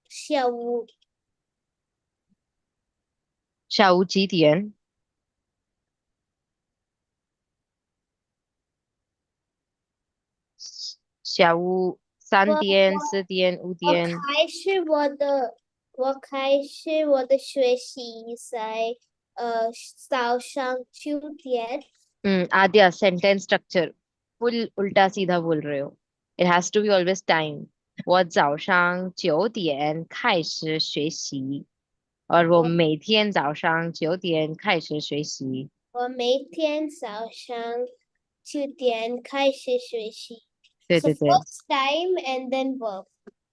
下午下午几点？下午三我点、4点、五我点。开始我的学习在早上9点。आद्या sentence structure full उल्टा सीधा बोल रहे हो. It has to be always time. 我早上9点开始学习，और वो 我每天早上9点开始学习。我每天早上9点开始学习。So 对对对 first time and then verb.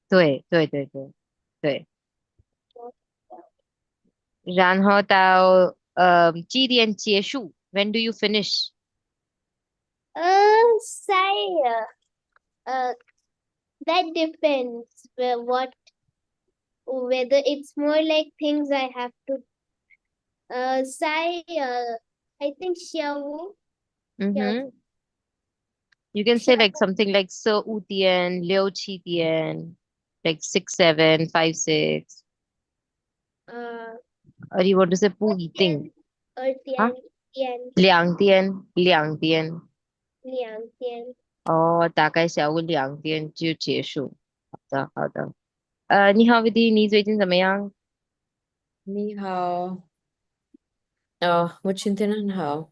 对对对对对。然后到几点结束? When do you finish? Say uh, that depends whether it's more like things I have to say. I think 下午 Mm-hmm. You can say like something like 4、5点、6、7点, like 6、7、5、6. 呃 Or you want to say 二点不一定? 啊？二点2点，2点。2点哦，大概下午2点就结束。好的，好的。你好，Vidy，你最近怎么样？你好，我今天很好。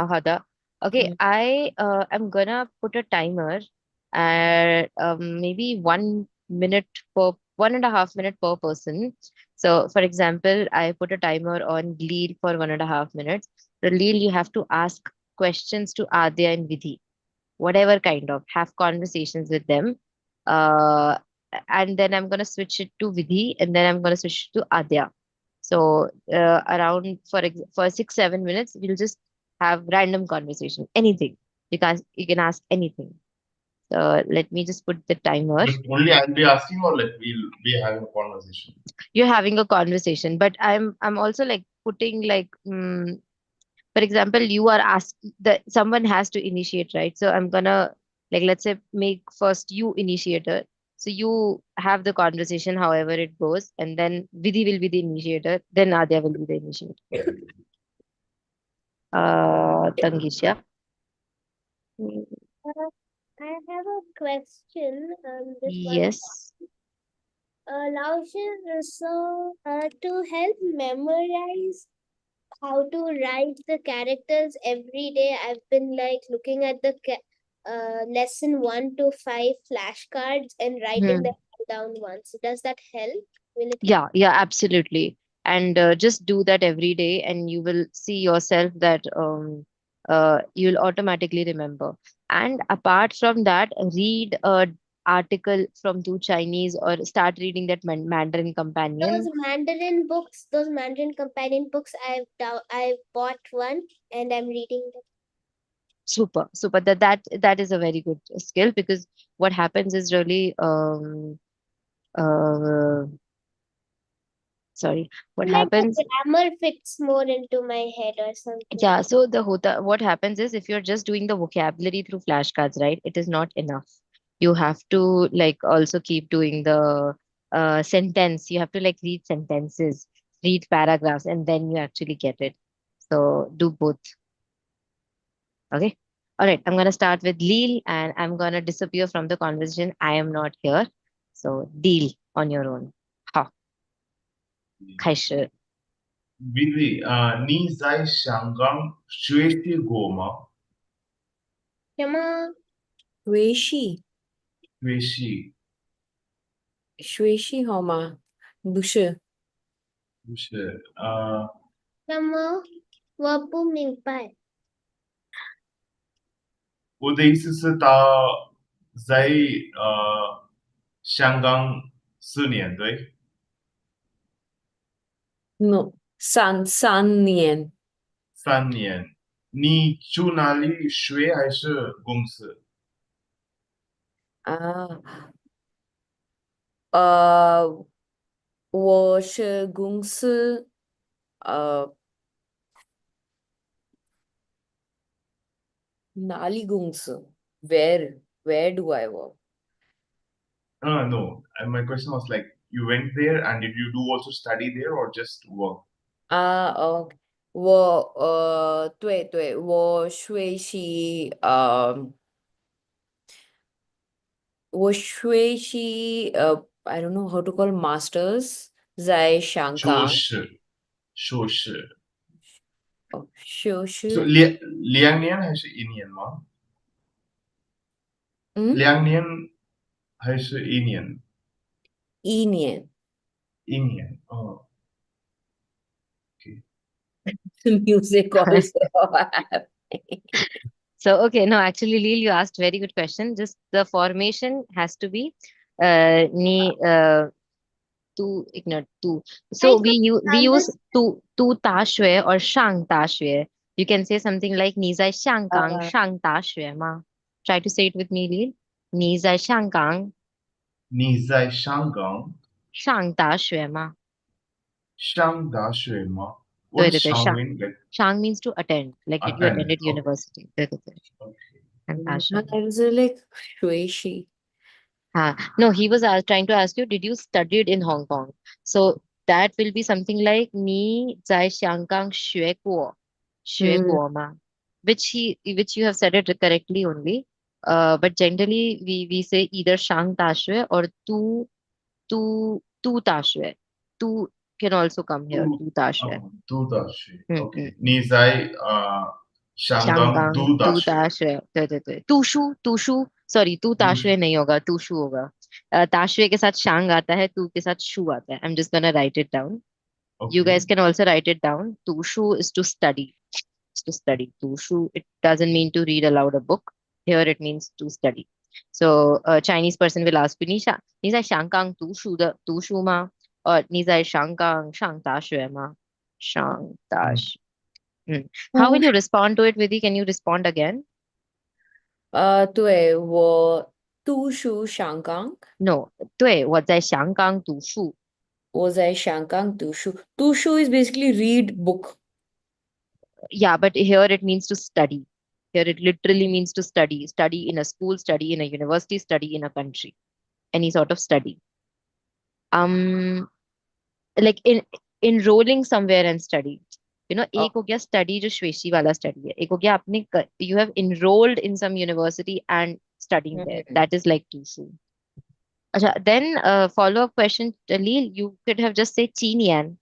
好的。Okay, 嗯 I am gonna put a timer at maybe 1 minute per 1.5 minute per person. So, for example, I put a timer on Lead for 1.5 minutes. The Lead, you have to ask questions to Adya and Vidhi, whatever kind of, have conversations with them. Uh, and then I'm gonna switch it to Vidhi, and then I'm gonna switch to Adya. So around for 6-7 minutes, we'll just have random conversation, anything. You can ask anything. So let me just put the timer. But only I'll be asking, or like we'll be having a conversation. You're having a conversation, but I'm also like putting like for example, you are asked that someone has to initiate, right? So I'm gonna, like, let's say, make first you initiator. So you have the conversation however it goes, and then Vidhi will be the initiator, then Adya will be the initiator. Tangish, yeah. Mm, Uh, I have a question. This one. yes. To help memorize how to write the characters every day, I've been like looking at the lesson 1 to 5 flashcards and writing them Hmm. down once. Does that help? Will it help? Yeah, absolutely. And just do that every day, and you will see yourself that you'll automatically remember. And apart from that, read a article from two Chinese, or start reading that Mandarin Companion. Those Mandarin companion books, I've bought one and I'm reading them. Super, super. That is a very good skill, because what happens is really uh sorry, what Like happens. the grammar fits more into my head or something. Yeah, so what happens is, if you're just doing the vocabulary through flashcards, right, it is not enough. You have to like also keep doing the sentence. You have to like read sentences, read paragraphs, and then you actually get it. So do both. Okay. All right. I'm gonna start with Leal, and I'm gonna disappear from the conversation. I am not here. So deal on your own. Ha, 开始. Vivi, 你在香港学习过吗？什么？学习学习学习好吗？不是，不是什么？我不明白。我的意思是他在香港4年，对，no，三年3年。你住哪里学还是公司？啊，呃，我是公司，呃，哪里公司？Where do I work？ No. And my question was like, you went there and did you do also study there or just work? OK，对，我学习I don't know how to call masters 在香港，硕士，硕士。修 So 士，两年还是一年吗？嗯，两年还是一年？一年 一年。哦，OK。music also have. So, okay, no, actually, Lil, you asked very good question. Just the formation has to be ni tu ignore tu. I So could we use understand. tu da xue or shang da xue. You can say something like ni zai Xianggang Uh, shang da xue ma. Try to say it with me, Lil. Ni zai Xianggang 你在香港 shang da xue ma. 上大学吗？What 对 is 对对 shang ，shang mean? Like shang means to attend. Like did you attend. attended Okay. university? 对对对，那还是 like 学习。上大学。No, he was trying to ask you, did you studied in Hong Kong? So that will be something like 你在香港学嗯过吗? Which you have said it correctly only. But generally we say either 上大学 or 读大学. Tu can also come here. 读读大学。读大学嗯嗯 ，OK。嗯。你在香港香港读读大学大学，对对对，读书，sorry，读大读书学नहीं होगा读书होगा दाशवे के साथ शांग आता है तू के साथ शू आता है I'm just gonna write it down you，OK。guys can also write it down tushu is to study it's to study tushu it doesn't mean to read aloud a book here it means to study so a Chinese person will ask you 你在香港读书吗？你在香港上大学吗？上大学how will 读 you respond to it, Vidhi? Can you respond again? 对，我读书香港，No. 对，我在香港读书。我在香港读书。读书 is basically read book. Yeah, but here it means to study. Here it literally means to study. Study in a school, study in a university, study in a country. Any sort of study. Um, like in enrolling somewhere and study. You know, Oh, एक हो गया study जो श्वेशी वाला study है. एक हो गया आपने you have enrolled in some university and studying there. mm, That is like tuition. Acha, then follow-up question, Lil, you could have just said 七年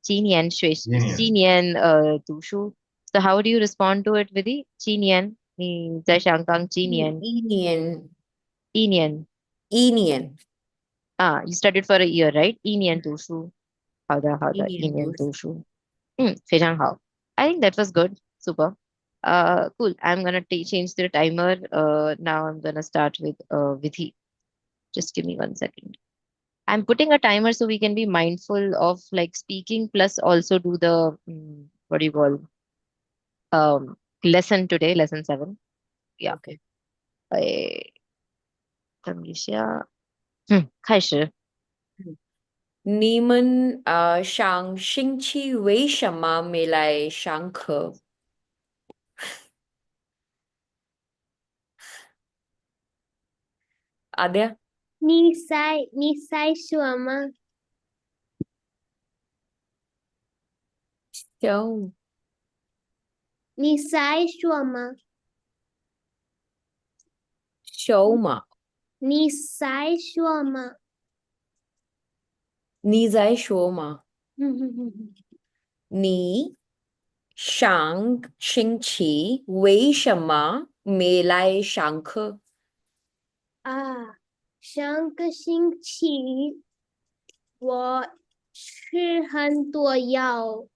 一年七年读书. So how do you respond to it, Vidhi? 七年你在香港几年一年，一年 一年，you studied for a year, right? 一年读书。一年读书非常好 I think that was good super cool I'm gonna change the timer now I'm gonna start with Vidhi just give me 1 second I'm putting a timer so we can be mindful of like speaking plus also do the what do you call lesson today, lesson 7. Yeah. OK，等一下，开始。你们上星期为什么没来上课？阿爹，你在说吗？小你在说吗？小马，你在说吗？你在说吗？嗯哼哼哼你上星期为什么没来上课？啊，上个星期我吃很多药，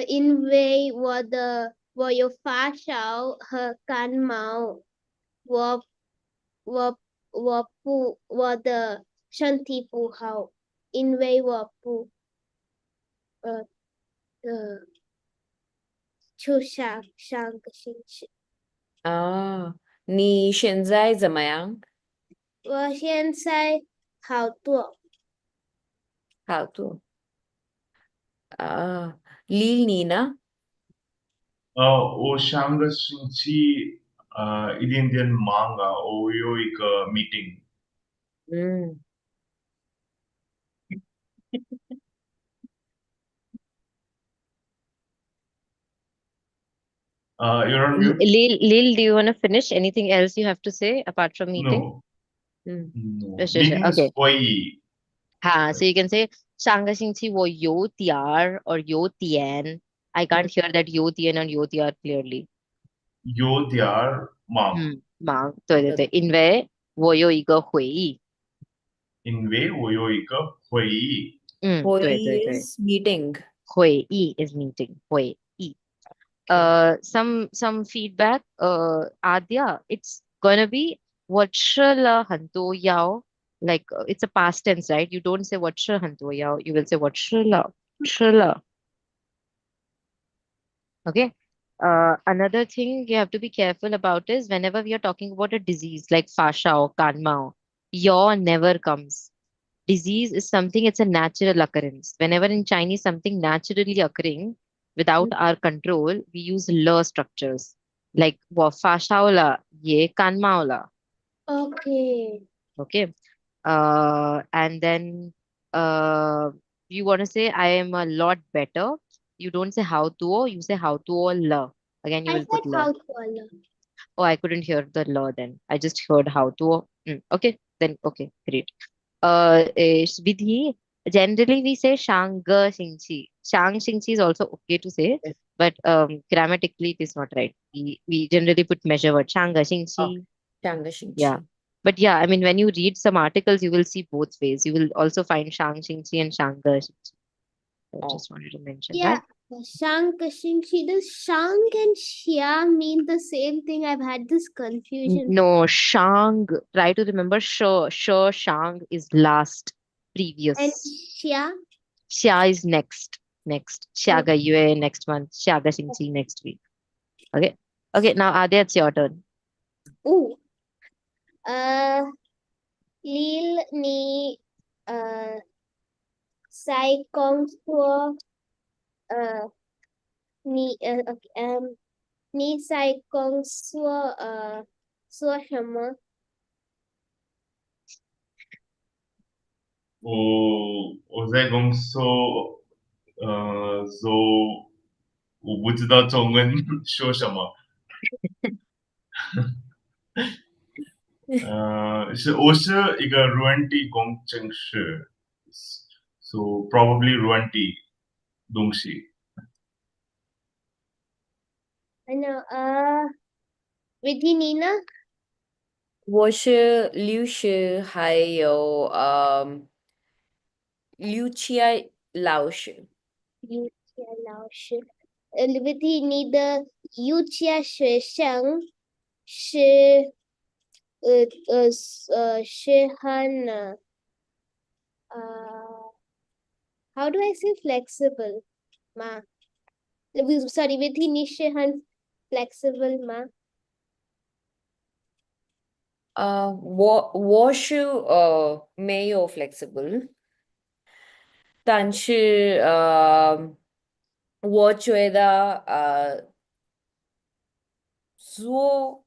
因为我有发烧和感冒，我我我的身体不好，因为我不呃就上个星期，啊，你现在怎么样？我现在好多，好多啊，丽你呢？我上个星期一点点忙啊，我有一个 meeting。Mm. You're on mute. Lil, do you want to finish? Anything else you have to say apart from meeting? No, Mm. no. Sure, sure, sure. Meeting is Okay. oi. So you can say 上个星期我有点儿 or 有点. I Mm. can't hear that 有点 and 有点 clearly. Yo diar mom. 忙，对对对，因为我有一个会议。因为我有一个会议。Hoi 对对对，is meeting. 会议 is meeting. 会议. Okay. Some feedback. Adya, it's gonna be 我吃了很多药. Like it's a past tense, right? You don't say 我吃很多药. You will say 我吃了. Okay. Another thing you have to be careful about is whenever we are talking about a disease like fasha or kanmao, yaw never comes. Disease is something, it's a natural occurrence. Whenever in Chinese something naturally occurring without our control, we use la structures. Like wo fashaola, ye kanmaola. Okay. Okay. And then you want to say I am a lot better. You don't say how to, you say how to la. Again, you I will said put la. how to Allah. Oh, I couldn't hear the la then. I just heard how to. Okay, then okay, great. Vidhi, generally we say Shanga Xingqi. Shang Xingqi is also okay to say, Yes. but grammatically it is not right. We generally put measure word Shanga Oh, Xingqi. Yeah. 上个星期. But yeah, I mean, when you read some articles, you will see both ways. You will also find Shang Xingqi and Shanga Xingqi. I Oh. just wanted to mention Yeah, that. Shank, Shingshi. Does Shank and Shia mean the same thing? I've had this confusion. No, Shang. Try to remember Shang is last, And previous. Shia? Xia is next. Next. Oh, Xiaga Yue next month. Xiaga Xingqi next week. Okay. Okay, now Adya, it's your turn. ooh. Uh, Lil ni Sai Kong Suo uh ni okay, ni Sai Kong Suo Suo 我在公司，我不知道中文说什么。我是一个 Ruanti 工程师，so probably Ruanti 东西。I know. Vidhi Nina? 我是律师，还有幼稚老师。Vidhi 你的幼稚学生是很 how do I say flexible, ma? Sorry, Vidhi 你是很 flexible, ma? 我是没有 flexible，但是我觉得做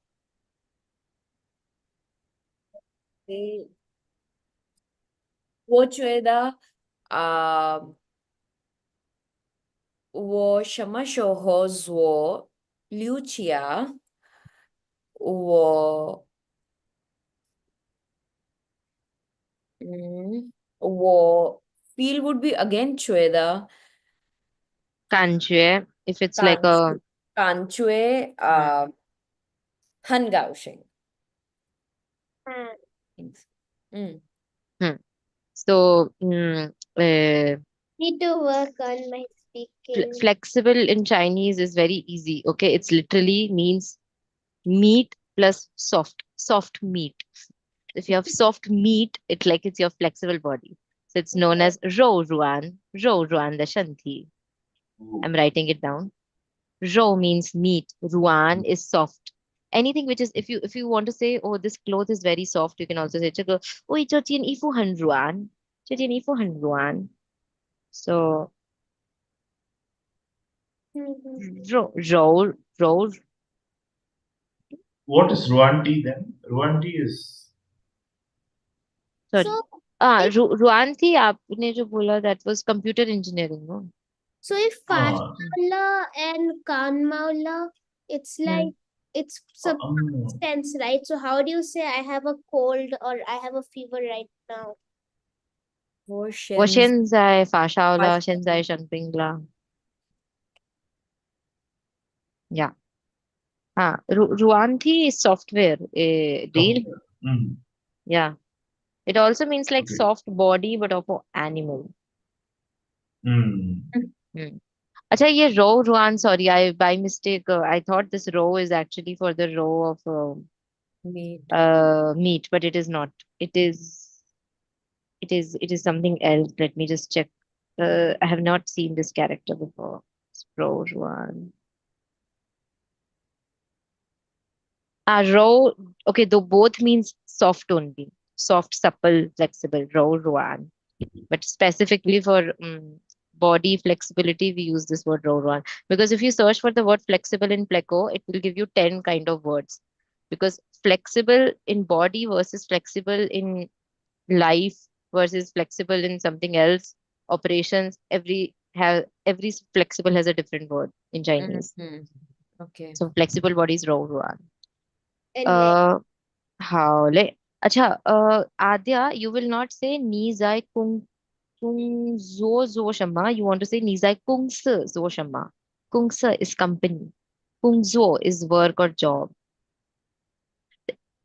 诶我觉得我什么时候做六七啊？我 feel would be again 觉得感觉, if it's like a, 感觉mm, 很高兴。Ah, Thanks. 嗯 hmm. So, need to work on my speaking. flexible in Chinese is very easy. Okay, it's literally means meat plus soft meat. If you have soft meat, it's your flexible body. So it's known Okay. as rou ruan the shanti. I'm writing it down. Rou means meat. Ruan is soft. Anything which is, if you want to say, oh, this cloth is very soft, you can also say, 这个衣服很软. So Mhm. rou. What is Ruanti then? Ruanti is Sorry. So हाँ if Ruan थी आपने जो बोला that was computer engineering, no? if Uh, Hmm. Fashmaula and Kanmaula, it's Hmm. like it's some um, tense, right? So how do you say I have a cold or I have a fever right now? 我 我 现 现在发烧了，现在 发现 生病了。Yeah. हाँ Ruan थी software deal. software. Mm, Yeah. It also means like okay. soft body but of an animal. Mm, Hmm. अच्छा ये row रुआन sorry I by mistake I thought this row is actually for the row of meat. meat, but it is not. It is something else. Let me just check. I have not seen this character before. Ro Ruan. Ro. Okay, though both means soft only. Soft, supple, flexible. Ro Ruan. But specifically for body flexibility, we use this word ro Ruan. Because if you search for the word flexible in Pleco, it will give you 10 kind of words. Because flexible in body versus flexible in life versus flexible in something else, operations, every flexible has a different word in Chinese. Mm-hmm. Okay. So flexible body is rou ruan. And like Uh, how le? Acha, Adya, you will not say ni zai kung zo zo shama. You want to say ni zai kung se zo shama. Kung se is company. Kung zo is work or job.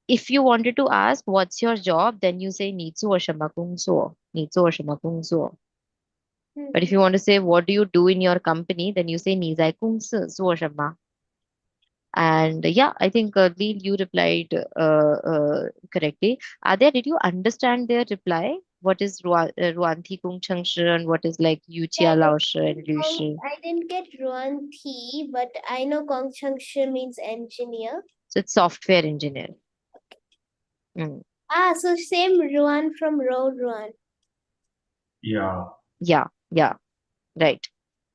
If you wanted to ask what's your job, then you say ni zuo shama kung zuo. Ni zuo shama kung zuo. But if mhm. you want to say what do you do in your company, then you say 你在公司做什么? And yeah, I think Lee, you replied correctly. Adya, did you understand their reply? What is Ruanti Kung Cheng Shi and what is like Yu Chia Lao Shi and Liu Shi? I didn't get Ruan Thi, but I know Gong Chang Shi means engineer. So it's software engineer. Mm. Ah, so same Ruan from Road Ruan. yeah. Yeah, right.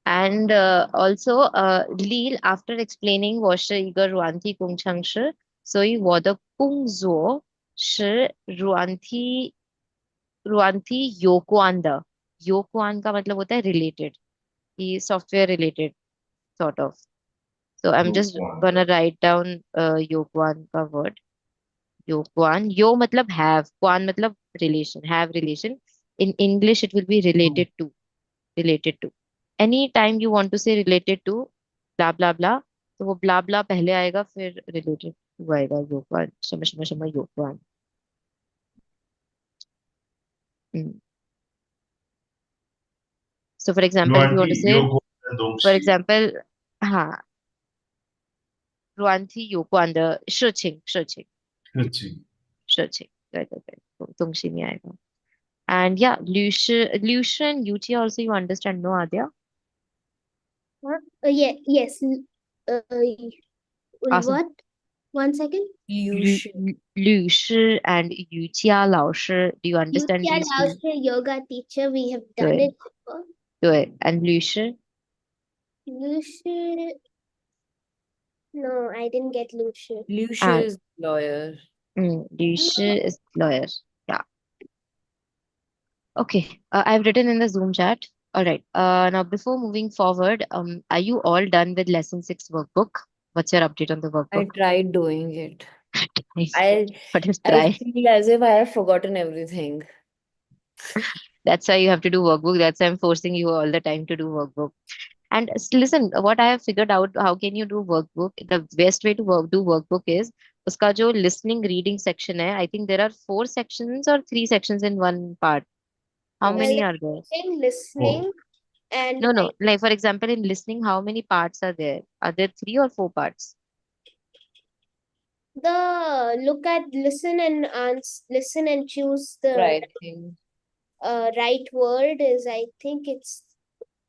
And also, Lil, after explaining 我是一个软体工程师，所以我的工作是软体有关的。有关 का मतलब होता है related, कि software related sort of. So I'm You just want. gonna write down योगवान का word. योगवान यो मतलब have, kwan मतलब relation, have relation. In English, it will be Mm, related to any time you want to say related to blah blah blah, तो वो blah blah पहले आएगा फिर related to आएगा योगवान शम शम शम योगवान. So for example if you want Luanti, to say for Dongshi, example हाँ रुआन थी योगवान的事情对东西नहीं आएगा. And yeah, Lucian UT also you understand, no Adya? Huh? Yeah, yes. Awesome. What? 1 second. Illusion. Lu Shi and Yu Jia Lao Shi. Do you understand Yukia these two? Laoshi yoga teacher. We have done 对 it before. 对 and Lu Shi. Lucy. No, I didn't get Lucy. Illusion And is lawyer. Lu Shi is lawyer. Yeah. Okay. I've written in the Zoom chat. All right. Now before moving forward, are you all done with lesson 6 workbook? What's your update on the I workbook? tried doing it. Nice. I What is I try? feel as if I have forgotten everything. That's why you have to do workbook. That's why I'm forcing you all the time to do workbook. And listen, what I have figured out, how can you do workbook? The best way to do workbook is uska jo listening reading section hai. I think there are 4 sections or 3 sections in one part. How many are there? Listening, oh, and No, no. write. Like for example, in listening, how many parts are there? Are there 3 or 4 parts? The look at listen and answer, listen and choose the Right thing. right word is. I think it's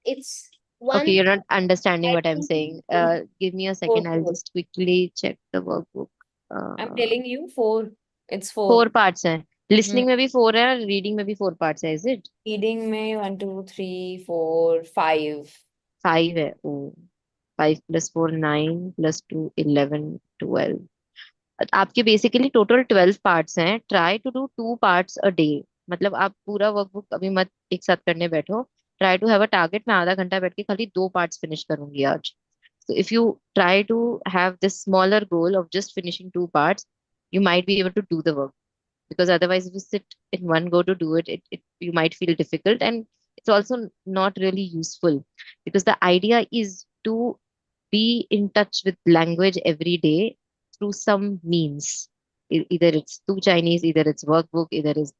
Okay, one. you're not understanding I what I'm think saying. Give me a Four, second. I'll four. just quickly check the workbook. I'm Uh, telling you, four. It's four. 4 parts हैं. Hmm. Listening में भी 4 है और reading में भी 4 parts है. Is it? Reading में 1, 2, 3, 4, 5. 5 है. Oh. 5 plus 4 9 plus 2 11 12. आपके बेसिकली टोटल 12 पार्ट्स हैं, try to do 2 parts a day. मतलब आप पूरा वर्कबुक अभी मत एक साथ करने बैठो। Try to have a target, मैं आधा घंटा बैठ के खाली 2 पार्ट्स फिनिश करूंगी आज। So if you try to have this smaller goal of just finishing 2 parts, you might be able to do the work. Because otherwise, if you sit in one go to do it, you might feel difficult, and it's also not really useful. Because the idea is to be in touch with language every day through some means. Either it's through Chinese, either it's workbook, either it's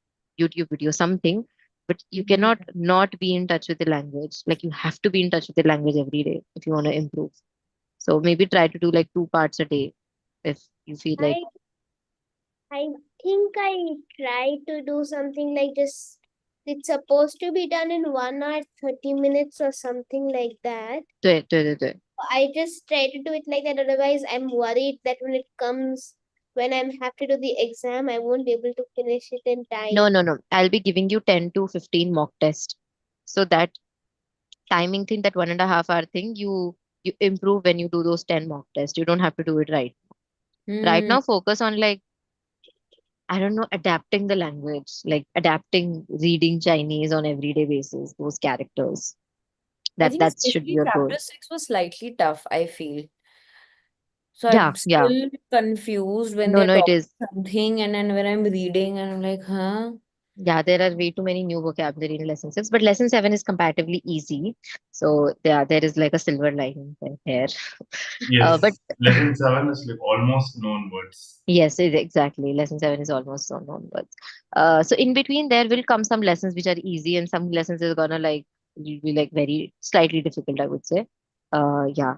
YouTube video, something. But you Mhm. cannot not be in touch with the language. Like you have to be in touch with the language every day if you want to improve. So maybe try to do like 2 parts a day if you feel like. I I think I try to do something like just it's supposed to be done in 1 hour 30 minutes or something like that. 对对对对。I just try to do it like that. Otherwise, I'm worried that when it comes when I'm have to do the exam, I won't be able to finish it in No, time. no, no. I'll be giving you 10 to 15 mock tests. So that timing thing, that 1.5 hour thing, you improve when you do those 10 mock tests. You don't have to do it right. Right Hmm. now, focus on like, I don't know, adapting the language, like adapting reading Chinese on everyday basis, those characters. I That think that should be especially your goal. chapter 6 was slightly tough, I feel. So Yeah, I'm yeah. still confused when No, they're no, it talking is. something and then when I'm reading and I'm like, huh? Yeah, there are way too many new vocabulary in lesson 6, but lesson 7 is comparatively easy. So yeah, there is like a silver lining there. But Yes, lesson 7 is like almost known words. yes, exactly. Lesson 7 is almost on onwards. So in between there will come some lessons which are easy, and some lessons is gonna like will be like very slightly difficult, I would say. Yeah.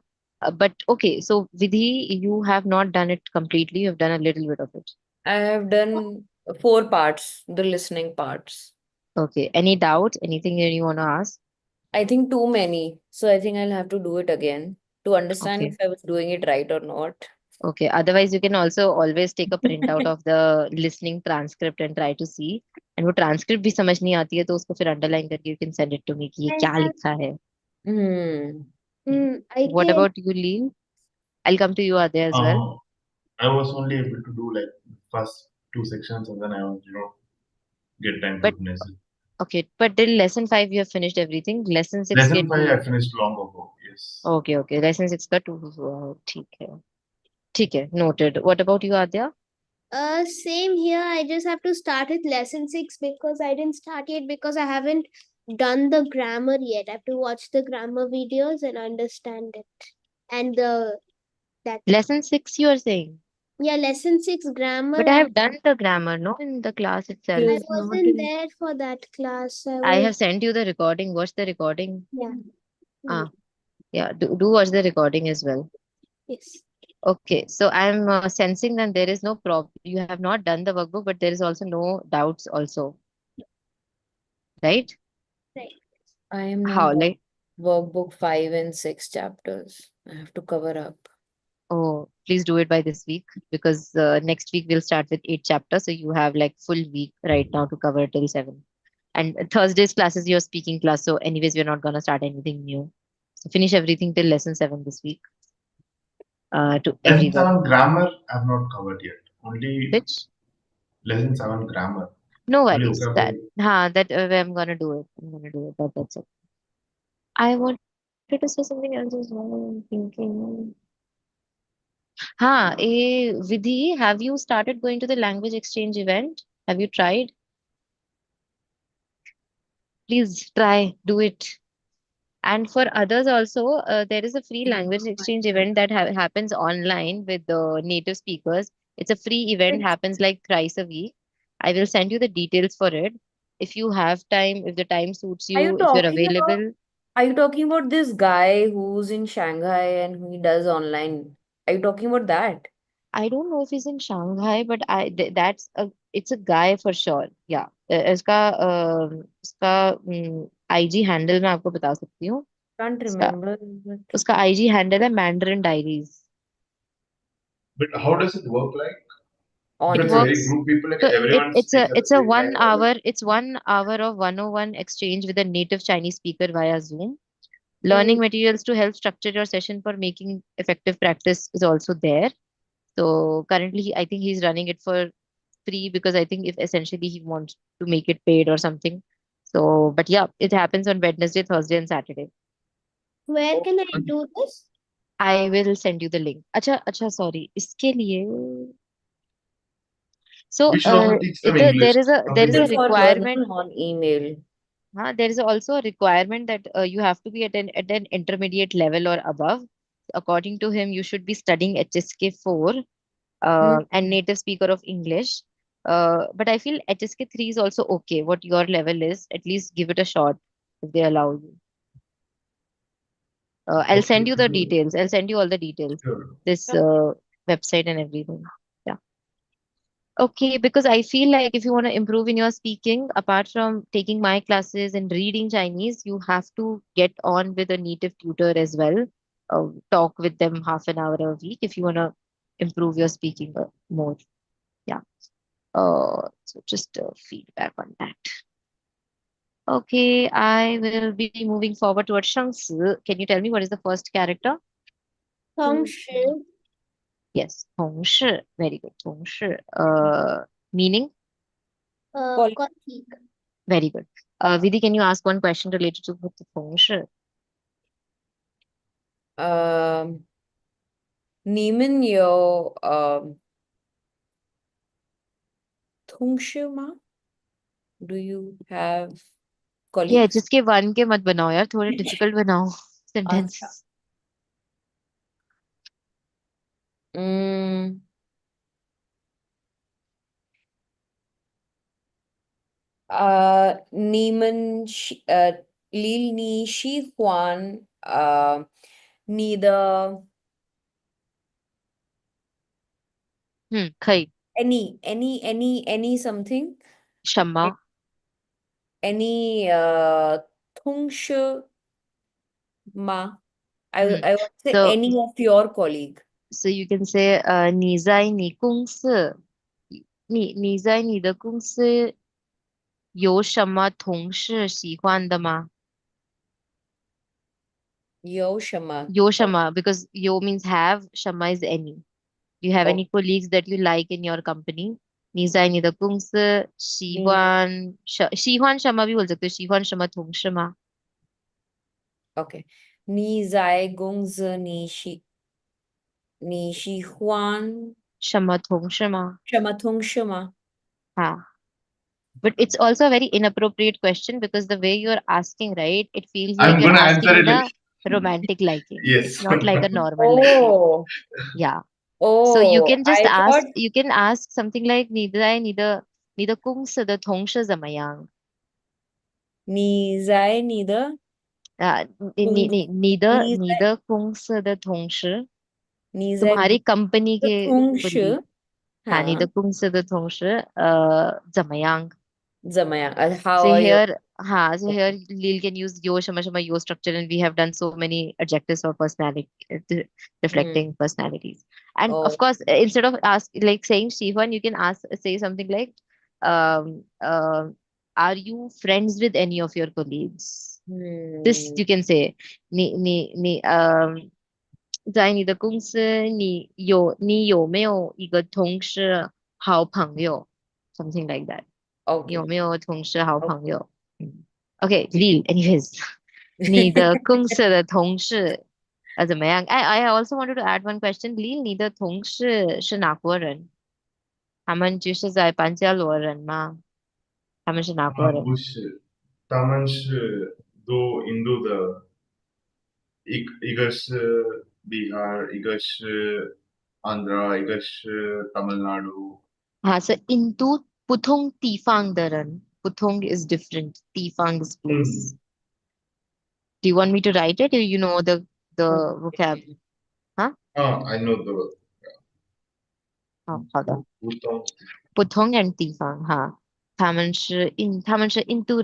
But okay, so Vidhi, you have not done it completely. You've done a little bit of it. I have done 4 parts, the listening parts. Okay. Any doubts? Anything that you want to ask? I think too many. So I think I'll have to do it again to understand Okay. if I was doing it right or not. Okay. Otherwise, you can also always take a printout of the listening transcript and try to see. And वो transcript भी समझ नहीं आती है तो उसको फिर underline करके you can send it to me कि ये I क्या have लिखा है. Hmm. I What can about you, Lee? I'll come to you, Adya, as well. Uh, I was only able to do like first two sections and then I was, get time to But finish it. okay, but till lesson 5 you have finished everything. Lesson 6 Lesson के 5 two. I finished long ago. Yes. Okay, okay. Lesson 6 का two. ठीक है. ठीक है. Noted. What about you, Adya? same here. I just have to start with lesson 6 because I didn't start yet because I haven't done the grammar yet. I have to watch the grammar videos and understand it. And the that Lesson 6 you are saying. yeah, lesson 6 But grammar. I have done the grammar, no, in the class It itself. I is not wasn't in. there for that class. I I was have sent you the recording. Watch the recording. yeah. Mm, Ah, yeah. Do watch the recording as well. yes. Okay, so I'm sensing that there is no problem. You have not done the workbook, but there is also no doubts also, right? Right. I am not How? done. Like, Workbook 5 and 6 chapters. I have to cover up. oh, please do it by this week because next week we'll start with 8 chapters. So you have like full week right now to cover till 7. And Thursday's class is your speaking class. So, anyways, we're not gonna start anything new. So finish everything till lesson 7 this week. To Lesson everyone. 7 grammar I've not covered yet. Only Which lesson 7 grammar. no Only worries. vocabulary. That I'm gonna do it. I'm gonna do it. That's it. I wanted to say something else as well. I'm thinking. Vidhi, have you started going to the language exchange event? Have you tried? Please try, do it. And for others also, there is a free language exchange event that happens online with the native speakers. It's a free event, happens like thrice a week. I will send you the details for it. If you have time, if the time suits Are you you, if you're talking about available. Are you talking about this guy who's in Shanghai and who he does online? Are you talking about that? I don't know if he's in Shanghai, but that's a it's a guy for sure. Yeah. इसका IG handle मैं आपको बता सकती हूँ. Can't उसका remember, but उसका IG handle है Mandarin diaries. But how does it work like? So It it's a online. very works. group people, like So everyone it's a speaks at the it's a same one time or like hour it's 1 hour of 101 exchange with a native Chinese speaker via Zoom. Oh, Learning materials to help structure your session for making effective practice is also there. So currently, I think he's running it for free because I think if essentially he wants to make it paid or something. So, but yeah, it happens on Wednesday, Thursday, and Saturday. Where can I Okay. do this? I will send you the link. अच्छा sorry इसके लिए so We should also teach them English, there something is a It's like for requirement. learning on email. There is also a requirement that you have to be at an intermediate level or above. According to him, you should be studying HSK 4 Hmm. and native speaker of English. But I feel HSK 3 is also okay. What your level is, at least give it a shot if they allow you. I'll okay, send you the details. I'll send you all the details, sure. this Okay. website and everything. Yeah. Okay, because I feel like if you want to improve in your speaking, apart from taking my classes and reading Chinese, you have to get on with a native tutor as well. Talk with them half an hour a week if you want to improve your speaking more. Yeah. So just feedback on that. Okay, I will be moving forward towards Shangsi. Can you tell me what is the first character? 同时 Yes, 同事. Very good. 同事. Meaning? Call colleague. Very good. Vidhi, can you ask one question related to the 同事? um 你们有同事吗? Do you have Yeah, colleagues? जिसके one के मत बनाओ यार थोड़े difficult बनाओ अच्छा. Sentence. Mm, 你喜欢你的 可以 any something, 什么 any 同事吗?嗯 I want to say so any of your colleague. so you can say 你在你公司有什么同事喜欢的吗？有什么?有什么 because 有 means have 什么 is any. Do you have Oh, any colleagues that you like in your company? 你 你在你的公司喜欢什么 भी बोल सकते हो 喜欢什么同事吗？OK，你在公司你喜欢什么同事吗？什么同事吗? Ah, but it's also a very inappropriate question because the way you're asking, right? It feels like I'm you're gonna answer asking it in like a romantic liking. It's yes. not like a normal liking. Oh, Yeah. So you oh, can just I thought you can ask something like 你的公司的同事怎么样？啊，你的公司的同事，तुम्हारी company के colleague 啊，你的公司的同事怎么样？So How are you? here, so here Lil can use yo, shama, shama, yo structure, and we have done so many adjectives for personality, Hmm. reflecting personalities. And of Oh, course, instead of ask like saying Shifan, you can say something like, um, um, "Are you friends with any of your colleagues?" This hmm. you can say. 在你的公司，你有没有一个同事好朋友 something like that. Okay. 有没有同事好朋友？OK，Lil，anyways，你的公司的同事怎么样？I also wanted to add one question. Lil，你的同事是哪国人？他们就是在班加罗人吗？他们是哪国人？不是，他们是都印度的，一个是比哈，一个是安达，一个是தமிழ்நாடு。是印度不同地方的人，不同 is different，地方 is place. 嗯，Do you want me to write it or you know the vocab? Okay. 啊，I know the 好的，不同。不同 and 地方哈，他们是印度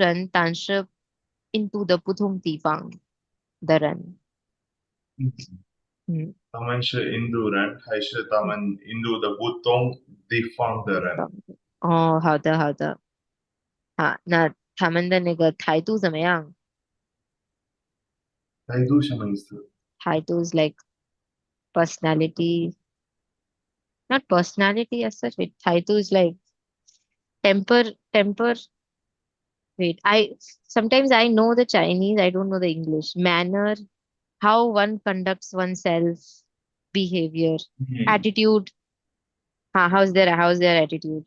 的不同地方的人。嗯，他们是印度人，还是他们印度的不同地方的人？哦，好的，好的。那他们的那个态度怎么样？态度什么意思？态度 is like personality. Not personality as such. Wait, Thaitu is like temper. Wait, sometimes I know the Chinese, I don't know the English. Manner, how one conducts oneself, behavior, Hmm. attitude. How's their attitude?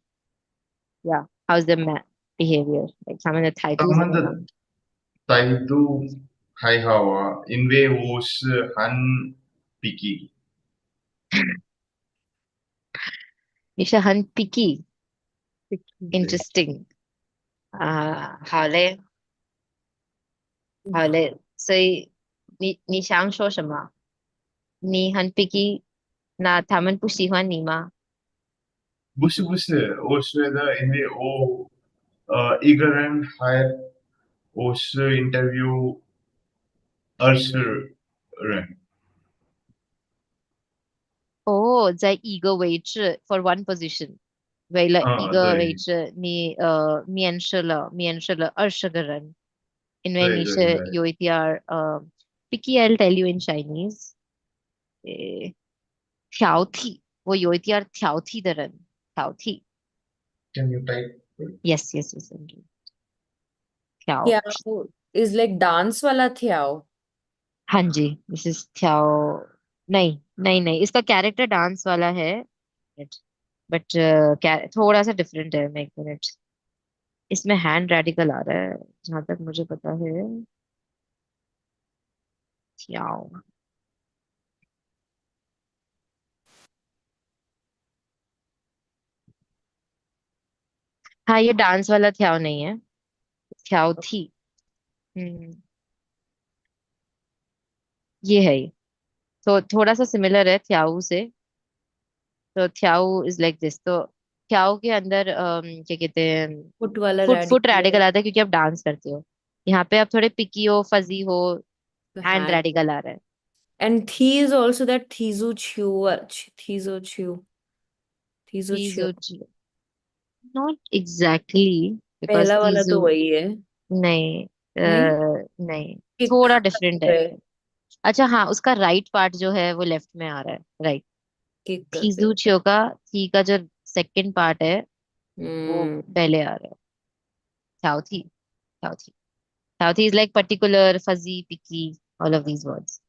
Yeah, how's their behavior? Like some of the Thaitu is like, 他们的态度还好啊，因为我是很 你是很 picky, Picky. interesting. 好嘞，所以你想说什么？你很 picky，那他们不喜欢你吗？不是，我觉得因为我一个人还我是 interview 20人，哦，在一个位置 for one position，为了一个位置，对你面试了对对对。20个人，因为你是有一点儿picky，I'll tell you in Chinese，挑剔，我有一点儿挑剔的人，挑剔 Can you type?，yes yes yes，挑，Thiao is like dance wala thiao. हाँ जी, this इज挑, नहीं, इसका character dance वाला है, but थोड़ा सा different है, मैं एक मिनट, इसमें हैंड रेडिकल आ रहा है जहां तक मुझे पता है, याओ, हाँ ये डांस वाला थ्याओ नहीं है, थ्याओ थी, हम्म, ये है ये, तो थोड़ा सा सिमिलर है थ्याओ से, तो थ्याओ इज लाइक दिस, तो थ्याओ के अंदर क्या कहते हैं, Foot wala foot radical. Radical आता है क्योंकि आप डांस करते हो, यहाँ पे आप थोड़े पिकी हो, फजी हो, The हैंड hand. रेडिकल आ रहा है, And thi is also that thizu chew. Thizu chew. Thizu please, chew. Not exactly, because पहला वाला तीजू, तो वही है. नहीं, नहीं? नहीं, Kick. थोड़ा डिफरेंट है, करते अच्छा हाँ, उसका राइट पार्ट जो है वो लेफ्ट में आ रहा है, राइट, किक करते थीजू छियो का थी का जो सेकंड पार्ट है वो हम्म. पहले आ रहा है, थाउथी, थाउथी, थाउथी is like particular, fussy, picky, all of these words,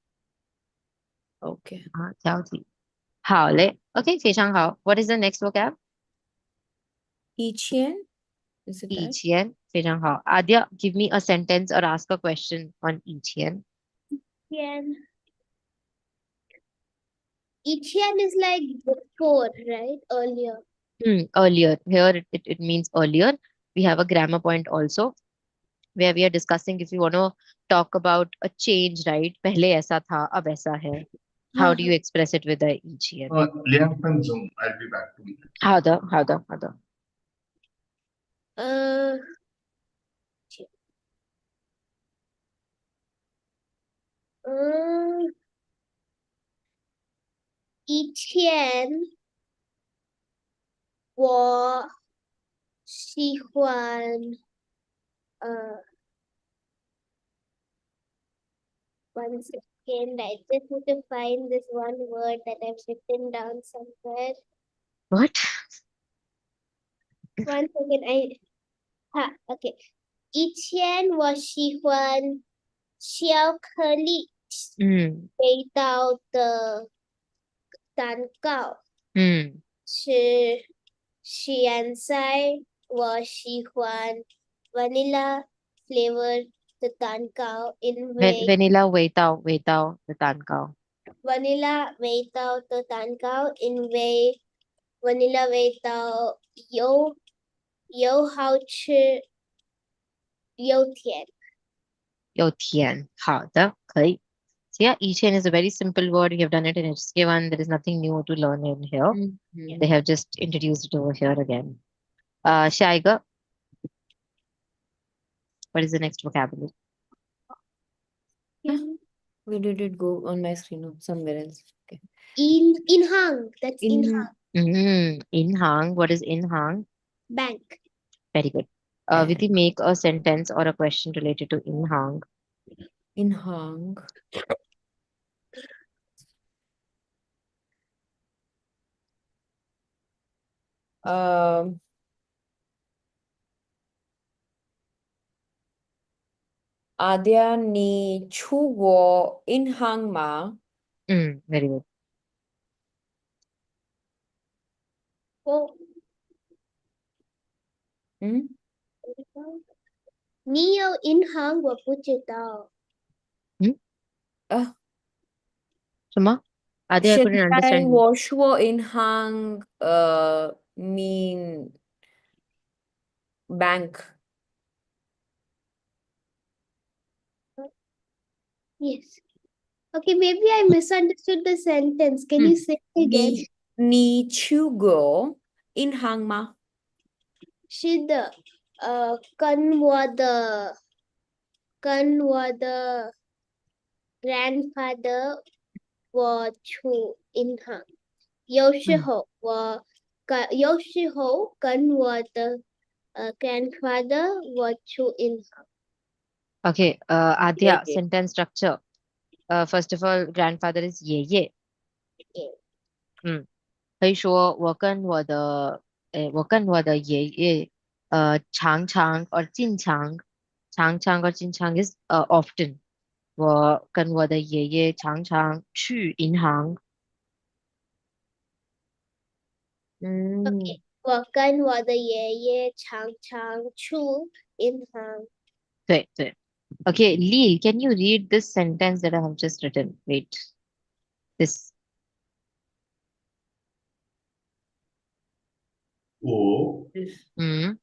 Okay. हाँ थाउथी, 好嘞，OK，非常好, what is the next vocab? Ichian? Is it that? 以前非常好，Adia, give me a sentence or ask a question on 以前. Qian. Ichian is like before, right? Earlier. Earlier. Here it means earlier. We have a grammar point also where we are discussing if you want to talk about a change, right? पहले ऐसा था, अब ऐसा है. How do you express it with the each year? 2分钟 I'll be back to you. 好的。Uh, 嗯，以前我喜欢呃 one second, I just need to find this one word that I've written down somewhere. What? One second, okay. 以前我喜欢巧克力嗯味道的蛋糕，嗯是现在我喜欢 vanilla flavor 的蛋糕，因为 ，vanilla 味道的蛋糕。vanilla 味道的蛋糕，因为 vanilla 味道又好吃又甜。有甜，好的，可以. So yeah, Yichen is a very simple word. We have done it in HSK one. There is nothing new to learn in here. They Mhm. have just introduced it over here again. Shaiga, what is the next vocabulary? Huh? Where did it go on my screen? Oh, somewhere else. Okay. In hang, that's in In In-hang. What is in-hang? bank. Very good. and Vidhi, make a sentence or a question related to in-hang. in Hong. Um, Adya ni chugo inhang ma. Very good. Oh, Hmm? 你有银行我不知道。嗯，Uh, 什么？Adi, I couldn't 现在 understand you. 我说银行 mean bank. Yes. Okay, maybe I misunderstood the sentence. Can you say it again? Ni chugo inhang ma. 是的，跟我的 grandfather 我去银行，有时候跟我的grandfather 我去银行。Okay, Yeah, Adya, yeah. sentence structure. First of all, grandfather is 爷爷。嗯，可以说我跟我的爷爷常常 or 经常常常 or 经常 is often。我跟我的爷爷常常去银行。Mm. 我跟我的爷爷常常去银行。对对。Okay, Lee, can you read this sentence that I have just written? Wait, this. Oh, This- Mm.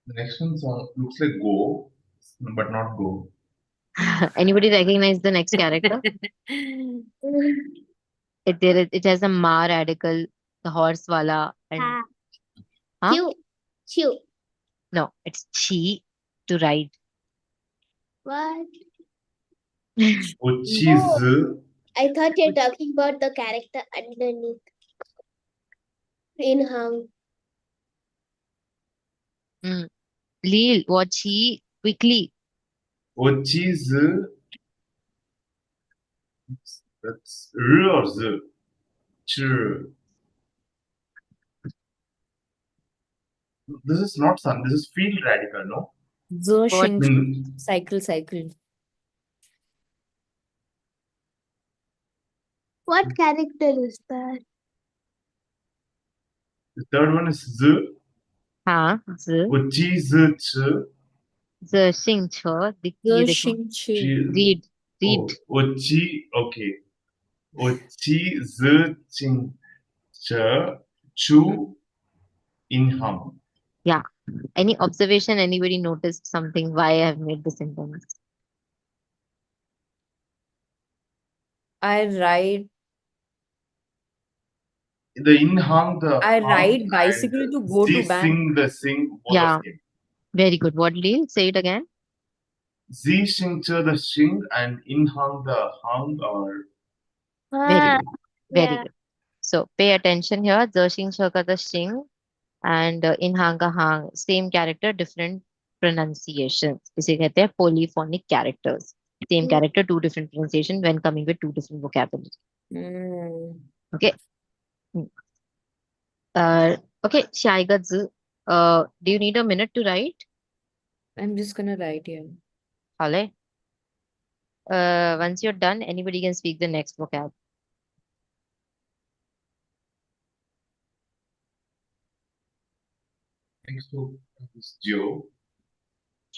the next one looks like go, but not go. Anybody recognize the next character? It has a ma radical, the horse wala, and Ah, huh? chew, chew. No, it's chi to ride. What? Ochizu. Oh, I thought you're talking about the character underneath in Hang. Mm. Lee, watch he quickly. Ochizu. That's r or z. Ch. This is not sun. This is field radical, no? Zo What? shing In cycle. What character is that? the third one is z. हाँ z Ochizu ch. z Singh छ ये Zo देखो shing chi. Chi. read read. Oh, ochi. Okay. Ochizu ching ch. Mm. Chu in hum. Yeah. Any observation? Anybody noticed something? Why I have made the sentence? I ride The in hum, the I hum, ride and bicycle to go z to bank. sing the sing both are Yeah, same. very good. What Lil? Say it again. Z shing ch the shing and in hung the hung or Very Ah, good. Very yeah. good. So pay attention here. The shing shaka the shing and in hanga hang same character, different pronunciations. इसे कहते हैं polyphonic characters. Same Mm. character, two different pronunciation when coming with two different vocabulary. Mm. Okay. Mm. Okay. Shaiga Z. Do you need a minute to write? I'm just gonna write here. Hale. Once you're done, anybody can speak the next vocab. thanks to this Joe.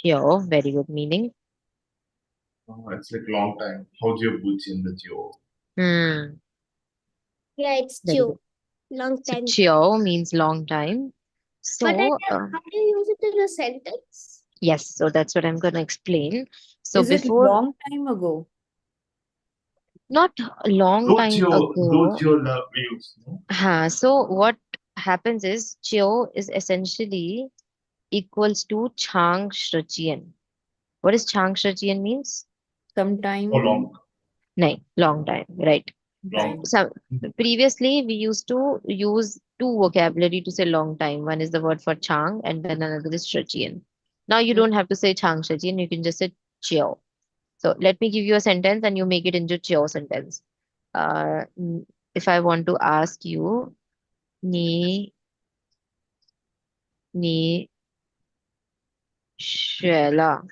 Yo, very good meaning. It's like long time. How's your boots in the Joe? Hmm. Yeah, it's Very chew. good. Long So time. chiao means long time. But So how do you use it in a sentence? yes, so that's what I'm going to explain. So Is it before, long time ago? not a long time Do ago, Joe love views? No? so what happens is chiao is essentially equals to chang shrachian. What is chang shrachian means? Oh, Sometime long, Nahin, long time, right? long. time. So previously we used to use two vocabulary to say long time. One is the word for chang and then another is shrachian. Now you Mm. don't have to say chang shrachian, you can just say chiao. So let me give you a sentence and you make it into chiao sentence. Uh, n- if I want to ask you, ni 你学了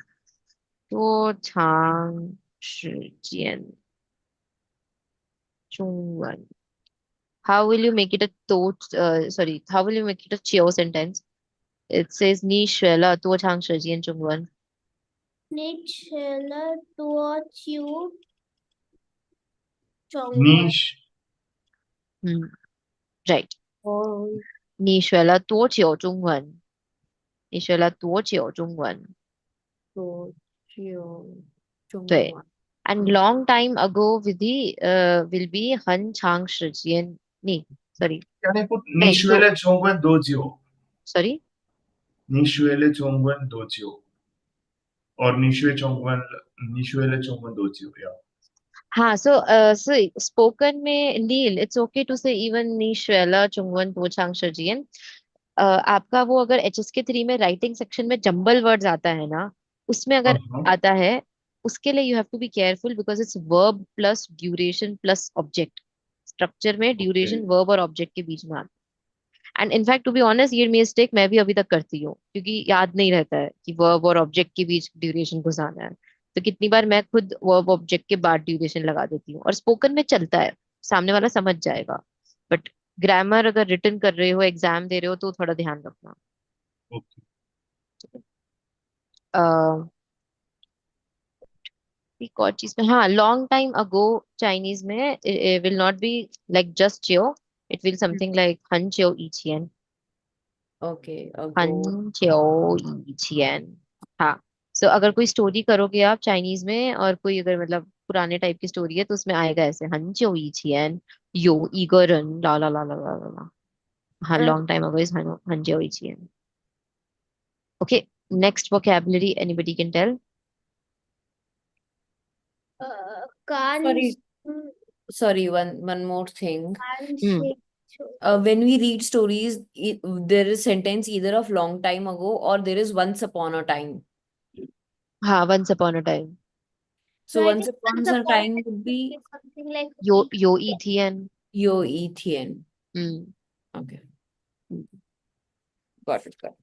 多长时间中文？How will you make it a sorry, how will you make it a chill sentence? It says 你学了多长时间中文？你学了多久中文？ Niche. 嗯，right。哦，你学了多久中文？你学了多久中文？多久中对文？，and 嗯 long time ago will be 很长时间。你 sorry Can I put 哎，do Nishwele Chongwen Dojo? sorry Nishwele Chongwen Dojo. Or Nishwele Chongwen Dojo. Yeah. हाँ so spoken में नील it's okay to say even निश्वला चुंगवन पोचांग शजियन आपका वो अगर HSK 3 में writing section में jumble words आता है ना उसमें अगर Uh-huh. आता है उसके लिए you have to be careful because it's verb plus duration plus object structure में ड्यूरेशन Okay. वर्ब और ऑब्जेक्ट के बीच में आता है and in fact to be honest ये मिस्टेक मैं भी अभी तक करती हूँ क्योंकि याद नहीं रहता है कि वर्ब और ऑब्जेक्ट के बीच ड्यूरेशन घुसाना है तो कितनी बार मैं खुद वर्ब ऑब्जेक्ट के बाद ड्यूरेशन लगा देती हूँ और स्पोकन में चलता है सामने वाला समझ जाएगा बट ग्रामर अगर रिटर्न कर रहे हो एग्जाम दे रहे हो तो थोड़ा ध्यान रखना Okay. एक और चीज में हाँ लॉन्ग टाइम अगो चाइनीज में will not be like just चियो इट विल समथिंग लाइक हन चियो इचियन ओके अगो हन चियो इचियन हाँ सो अगर कोई स्टोरी करोगे आप चाइनीज में और कोई अगर मतलब पुराने टाइप की स्टोरी है तो उसमें आएगा ऐसे हन चियो इचियन यो ईगरन ला ला ला ला ला ला ला हाँ लॉन्ग टाइम अगो इज हन चियो इचियन okay next vocabulary anybody can tell sorry Can't sorry one more thing hmm when we read stories there is sentence either of long time ago or there is once upon a time. हाँ once upon a time So So I once think upon once a upon time a would time be is something like yo etn yo Ethiopian. hmm Okay, got it, got it.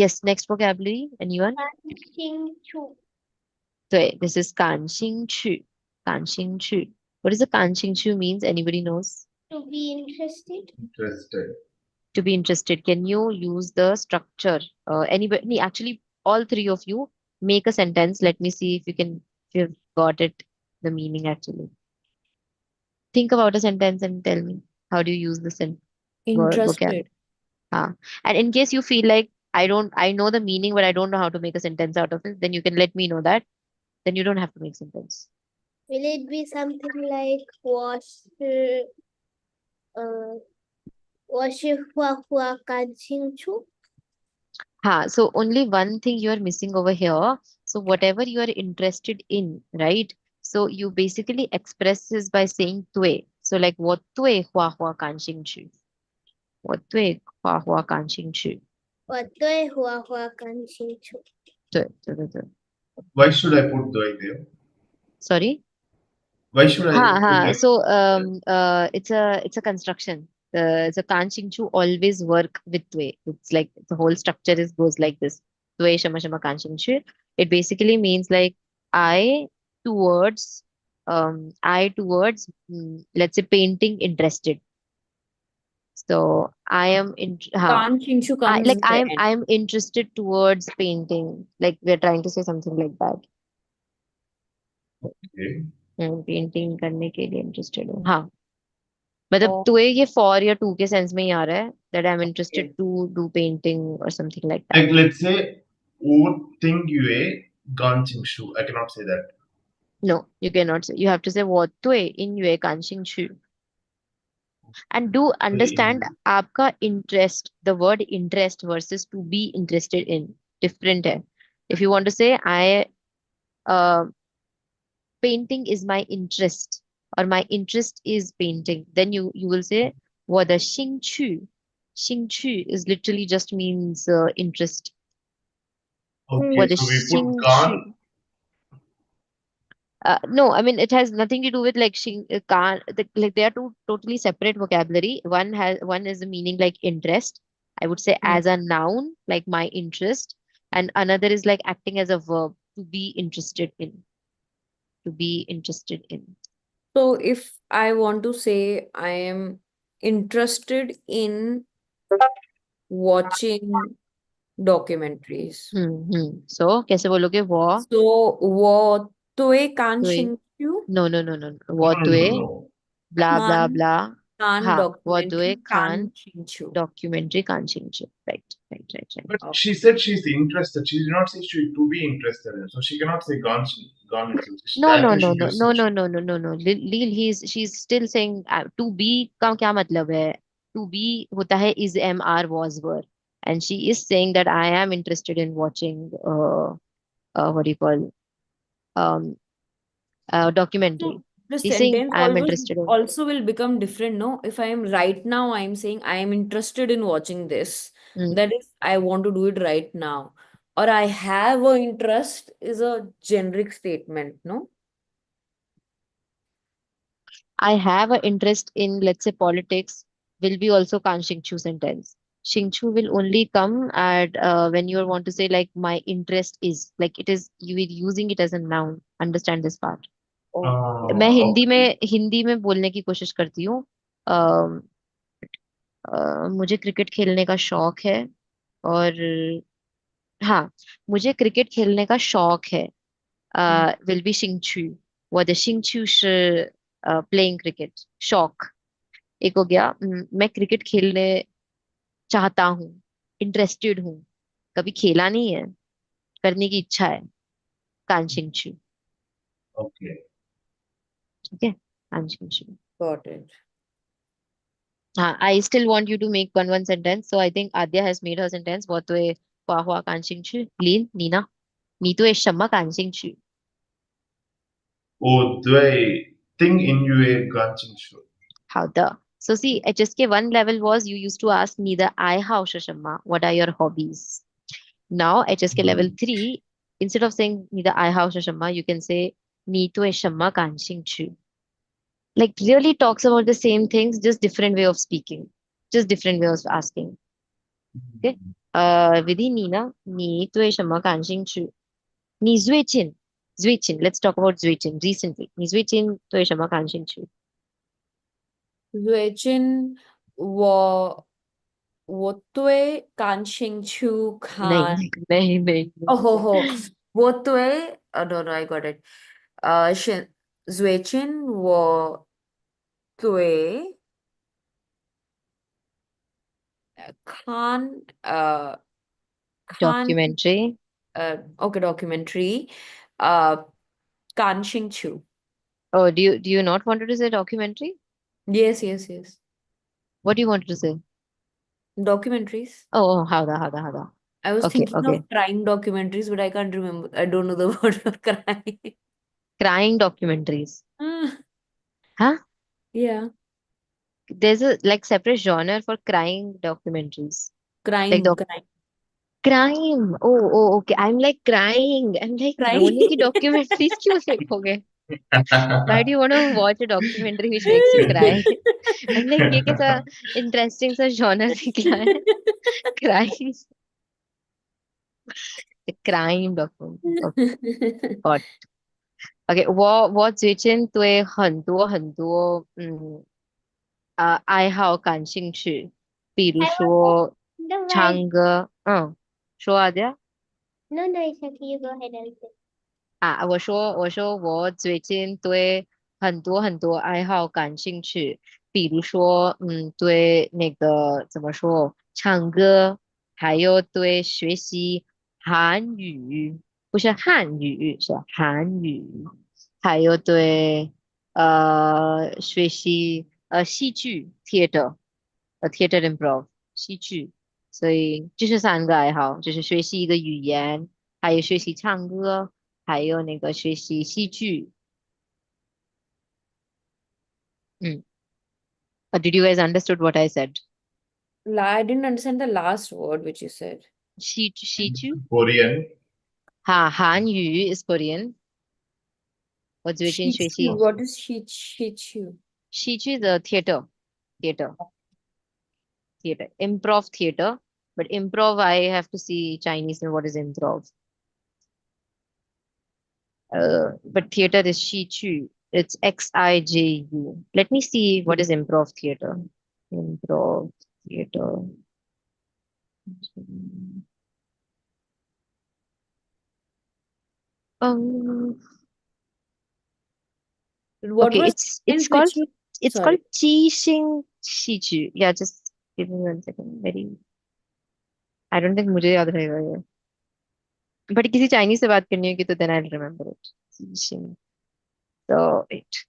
yes, next vocabulary. Anyone? Kanxing Chu. 对, this is 感兴趣. 感兴趣. What does a 感兴趣 means? Anybody knows? To be interested. Interested. To be interested. Can you use the structure? Anybody, actually, all three of you make a sentence. Let me see if you've got it, the meaning actually. Think about a sentence and tell me how do you use the word vocab? Interested. Ah. And in case you feel like I know the meaning, but I don't know how to make a sentence out of it, then you can let me know that. Then you don't have to make sentence. Will it be something like uh, 我是画画感兴趣? So only one thing you are missing over here. So whatever you are interested in, right? So you basically express this by saying 对. So like 我对画画感兴趣. 我对画画感兴趣. 我对画画感兴趣.对。Why should I put Doi there? Sorry? Why should I put हाँ like so it's a construction the kanching to always work with way it's like the whole structure is goes like this way shama shama kanching chu it basically means like I towards let's say painting interested so I am in Khan Shinshu I comes like in the end. I'm interested towards painting like we're trying to say something like that okay? Painting करने के लिए interested हूँ हाँ मतलब Oh, तुम्हें ये for या to के सेंस में ही आ रहा है that I am interested okay. To do painting और something like Like that let's say O thing Yue Ganching Shu. I cannot say that. No you can not say you have to say वो तुए इन यूए कांशिंग शू and do understand आपका interest the word interest versus to be interested in different है if you want to say I painting is my interest or my interest is painting then you will say 我的兴趣 is literally just means interest Okay, so we put Gan. 我的兴趣 no I mean it has nothing to do with like like they are two totally separate vocabulary one is the meaning like interest I would say Mm. as a noun, like my interest, and another is like acting as a verb, to be interested in, to be interested in. So if I want to say I am interested in watching documentaries. So कैसे बोलोगे वो So वो तुए कान तुए शिंक्यू no no no no no. No, वो no, तुए no, no. blah blah कान blah कान हाँ वो तुए डॉक्यूमेंट्री कान खान शिंक्यू. documentary कांचिंग right. But she said she's interested. She did not say she to be interested in. So she cannot say gone itself. No, That no, way no, she no, gives no, such. no, no, no, no, no. Lil, she's still saying to be का क्या मतलब है? To be होता है is, am, are, was, were, and she is saying that I am interested in watching what do you call um So documentary. the She's saying sentence I am always interested in. also will become different, no? If I am right now, I am saying I am interested in watching this. Mm. That is, I want to do it right now. Or I have a interest is a generic statement, no? I have an interest in, let's say, politics. Will be also can Xingqiu sentence. Xingqiu will only come at when you want to say like my interest is, like it is, you are using it as a noun. Understand this part. Oh, मैं Okay. Hindi में बोलने की कोशिश करती हूँ. अ, मुझे cricket खेलने का शौक है. और हाँ, मुझे क्रिकेट खेलने का शौक है. mm. Will be 兴趣. 我的兴趣是 playing cricket. शौक एक हो गया. मैं क्रिकेट खेलने चाहता हूँ, इंटरेस्टेड हूँ, कभी खेला नहीं है, करने की इच्छा है. 感兴趣. Okay. ठीक है. 感兴趣. Got it. I still want you to make one sentence. So I think Adya has made her sentence. 我对花花感兴趣。林，你呢？你对什么感兴趣？哦，对，听音乐感兴趣。好的. So see, HSK 1 level was you used to ask me the I how shashama. What are your hobbies? Now HSK level 3, instead of saying me the I how shashama, you can say ni to shamma kanshingchu. Like really talks about the same things, just different way of speaking, just different way of asking. Okay. Vidhi Nina, ni 对什么感兴趣？你最近 let's talk about 最近 recently. 你最近对什么感兴趣？最近我对感兴趣看 नहीं नहीं नहीं Oh, नहीं. ho, ho. 我对 no, no, I got it. 最近我对看看 Documentary. okay documentary uh 感兴趣. Oh, do you not wanted to say documentary? Yes, yes, yes. What do you want to say? Documentaries. Oh, how the. I was Okay, thinking okay. of crime documentaries, but I can't remember. I don't know the word for crime. Crying documentaries. Ah, Huh? yeah, There's a like separate genre for crying documentaries. Like crime, doc crime, crime. Oh, okay. I'm like crying. I'm like crime. रोने की documentaries क्यों देखोगे? Why do you want to watch a documentary which makes you cry? I'm like ये कैसा interesting सा genre निकला है? Crime. The crime documentary. Okay, got. Okay,我最近对很多爱好感兴趣，比如 I want说 the word. 唱歌。说啊的。No, no, Ishak, you go ahead and say. 我说我最近对很多爱好感兴趣，比如说对那个怎么说唱歌，还有对学习韩语，不是汉语，是韩语，还有对学习戏剧 theater improv 戏剧。所以这是三个爱好，就是学习一个语言，还有学习唱歌，还有那个学习戏剧。嗯did you guys understood what I said? I didn't understand the last word which you said. 戏剧 Korean. 韩语 is Korean。我最近学 Shichu. 习 What is shichu? 戏剧的 theater。theater. Improv theater. But improv, I have to see Chinese and what is improv. But theater is Shi Chu. It's Xiju. Let me see what is improv theater. Improv theater. Um, What okay, was it's sentence called which you it's called sorry? Qi Xing Shi Chu. Yeah, just give me 1 second. Very I don't think मुझे याद रहेगा ये. But किसी Chinese से बात करनी होगी तो then I'll remember it. Qi Xing. So wait.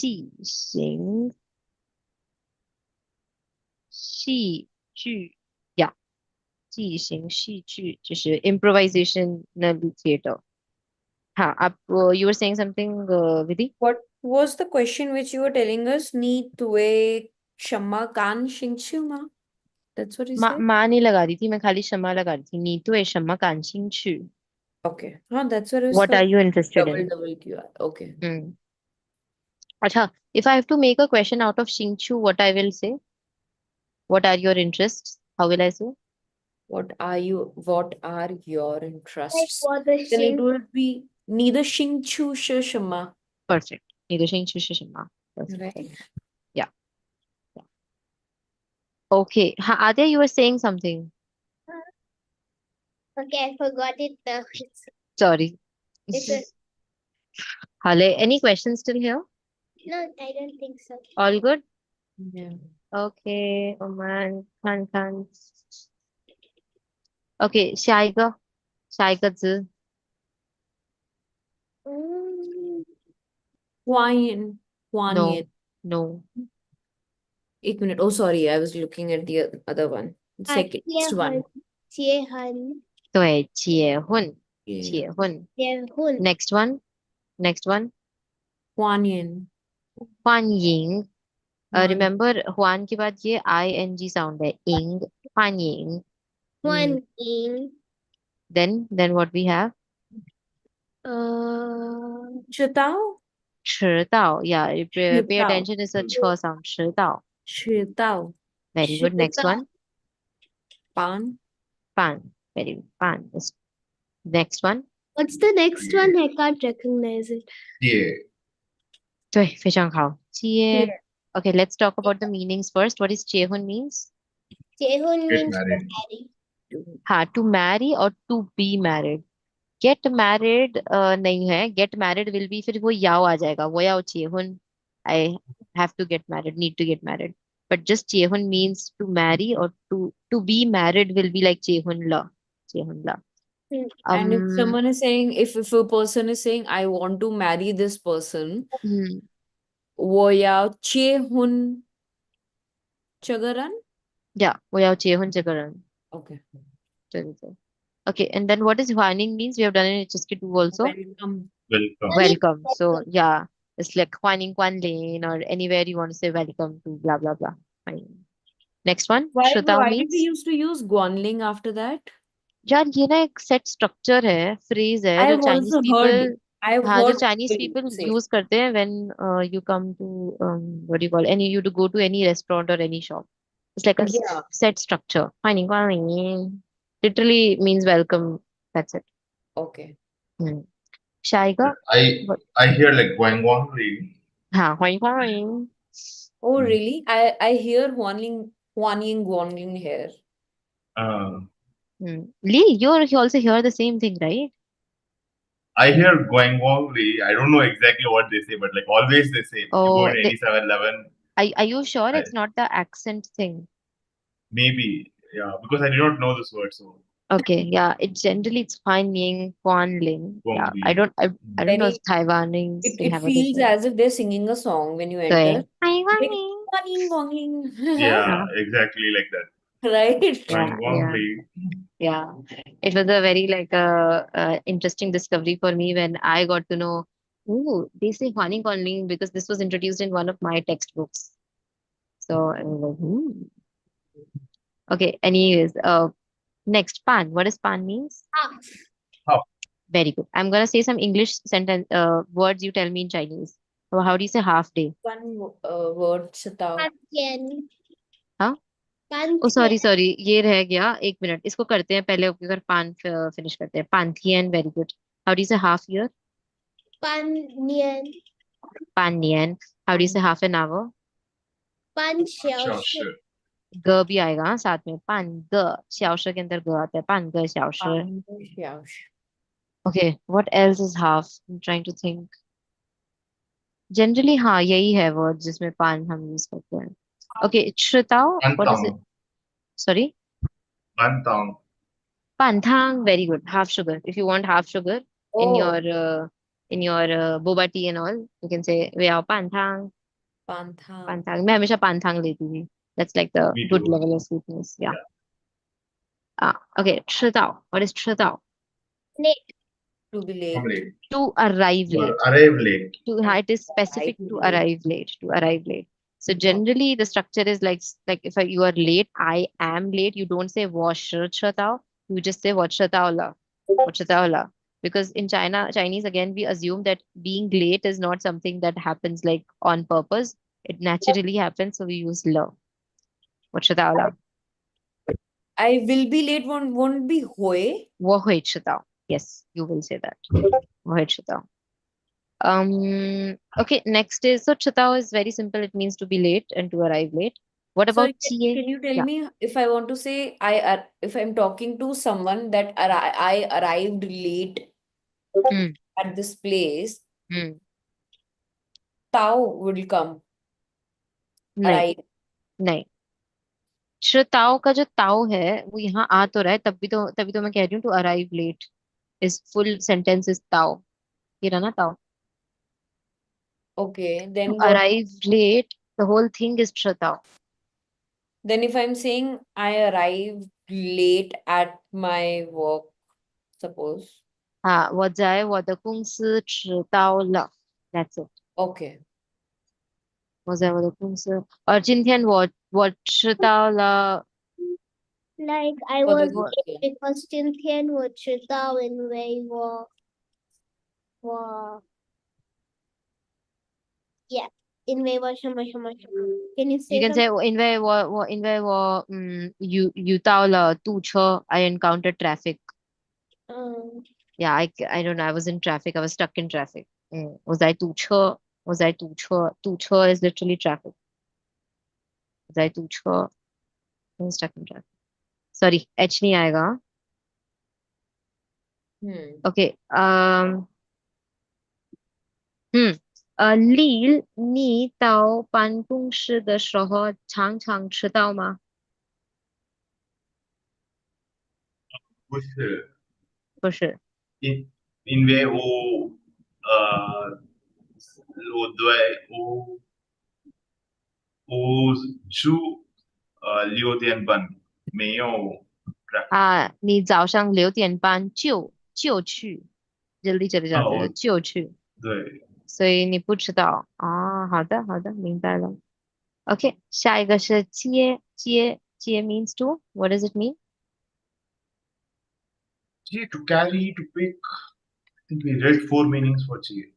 Qi Xing Shi Chu. Yeah. 即兴戏剧就是 improvisational theater. हाँ आप you were saying something Vidhi? What was the question which you were telling us? Ni tue Shama kan Shingchuma? That's what you माँ said? माँ नहीं लगा रही थी मैं खाली शम्मा लगा रही थी 你对什么感兴趣 Okay. That's what I was what are searching. you interested Double in double QR. Okay. hmm. अच्छा if I have to make a question out of 兴趣 what I will say what are your interests how will I say What are your Like interests? for the Then it shin. would be neither Shingchu Shama. perfect 你的兴趣是什么 perfect Right? perfect. Yeah, yeah. Okay हाँ Adya you were saying something Okay, I forgot it now. sorry It's a Hale any questions still here no, I don't think so. all good Yeah. okay Oman Khan okay 下一个字 Mm, Huayin. no Huayin. no 1 minute. Oh, sorry. I was looking at the other one. Second. Next Chiehan, one. Chiehan, Yeah. 对结婚 Chehun, next one Huayin. 欢迎 Huan. remember Hwan के बाद ये ing sound है ing 欢迎 Mm. Huan Ying, then what we have Chitao? 迟到 yeah you pay Chitao. attention is a 车 sound 迟到 Chitao. very good next Chitao. one Pan. 饭 very good 饭 is next one what's the next Yeah. one? I can't recognize it. Yeah. 对非常好接 Yeah. okay let's talk about the meanings first what is chehun means Chehun Get means to married. marry. हाँ to marry or to be married get married नहीं है get married will be फिर वो याव आ जाएगा वो याव चेहुन I have to get married need to get married but just chehun means to marry or to be married will be like chehun la Hmm. And if someone is saying, if a person is saying, I want to marry this person, hmm, wo ya che hun chagaran? yeah वो याव chehun chekaran Okay. okay and then what is hwaning means we have done in HSK 2 also Welcome. Welcome. Only welcome so yeah it's like hwaning kwan lane or anywhere you want to say welcome to blah blah blah fine next one shrutao Why did we means used to use Guanling after that? यार ये ना एक set structure है phrase है I जो have चाइनीज also heard, people I have हाँ जो heard चाइनीज people पीपल say. यूज करते हैं when you come to what you call any you to go to any restaurant और any shop it's like a Yeah. Set structure फाइनिंग literally means welcome that's it Okay. hmm. Shaika I what I hear like going on really. हाँ Huang Oh, Mm. really? I hear Guanling here. Lee you also hear the same thing right I hear going only. I don't know exactly what they say, but like always they say if you go oh in any 7-Eleven, are you sure I, it's not the accent thing maybe yeah, because I did not know this word, so okay, yeah, it's generally it's Huan Ying, Guan Ling. Yeah, I Guangli. don't I don't know if Very, Taiwanese they it have a feels different. as if they're singing a song when you enter. So, Taiwan Like, Ling. Guanling, Guanling. Yeah, Yeah, exactly like that. Right? yeah, Going yeah, only. yeah. It was a very like interesting discovery for me when I got to know. Oh, they say Huan Ying Guan Ling because this was introduced in one of my textbooks. So I was like, okay. Anyways, next pan. What does pan means? half. How? Very good. I'm gonna say some English sentence words. You tell me in Chinese. So how do you say half day? One word, Chitao. Pantian. हाँ ओ Pantian. Sorry ये रह गया, एक minute, इसको करते हैं पहले, अगर पान फिनिश करते हैं। पांथियन, very good. How do you say half year? Pannian. पानियन। How do you say half an hour? Pan Sure, xiao shi. sure. ग भी आएगा हाँ, साथ में। पान ग, xiao shi के अंदर ग आता है, पान ग xiao shi। Xiaosh. Okay, what else is half? I am trying to think. Generally हाँ यही है वर्ड जिसमें पान हम यूज करते हैं। ओके, श्रुताओ, what is it? Pantang. Sorry? Pantang. Panthang, very good. Half sugar. If you want half sugar in your Oh, boba tea and all, you can say we are panthang. Panthang. Panthang. मैं हमेशा panthang लेती थी. That's like the Me good too. level of sweetness. Yeah. Yeah. Okay. 迟到. What is 迟到? Late. To be Come late. late. To arrive To late. arrive late. It is I specific to to be late. arrive late. To arrive late. So generally the structure is like if you are late, I am late. You don't say 我是迟到. You just say 我迟到了. Because in Chinese again, we assume that being late is not something that happens like on purpose. It naturally happens, so we use le. 我迟到了. I will be late won't be Hoi. 我会迟到. Yes, you will say that. 我会迟到. Okay, next is, so chatao is very simple. It means to be late and to arrive late. What about Sorry, CA? can you tell Yeah. me if I want to say if I'm talking to someone that I arrived late Hmm. at this place, Hmm. Tao will come. नहीं, Arrive. नहीं। श्रोताओं का जो ताओ है वो यहाँ आ तो रहा है, तभी तो मैं कह रही हूँ to arrive late is full sentence is ताओ। ये रहा ना ताओ। Okay, to then what? Arrive late the whole thing is श्रोताओ। Then if I'm saying I arrived late at my work, suppose. 啊，我在我的公司迟到了。That's it。Okay. 我在我的公司，而今天我迟到了。Like I For was this,我 late okay. because 今天我迟到，因为我 yeah. 因为我什么什么什么. Can you you say can say something? 因为我遇到了堵车。I encountered traffic。Um, Yeah, I don't know. I was in traffic. I was stuck in traffic. 我在堵车。我在堵车。堵车 is literally traffic. 我在堵车。I'm stuck in traffic. Sorry, H नहीं आएगा. Hmm. Okay. Lil,你到办公室的时候常常迟到吗？不是不是。因因为我住6点半，没有 traffic。你早上6点半就去，जल्दी चले जाते थे 哦，就去，对所以你不知道啊。好的，好的，明白了。OK，下一个是接 means to what does it mean? G to carry, to pick. I think we read four meanings for G.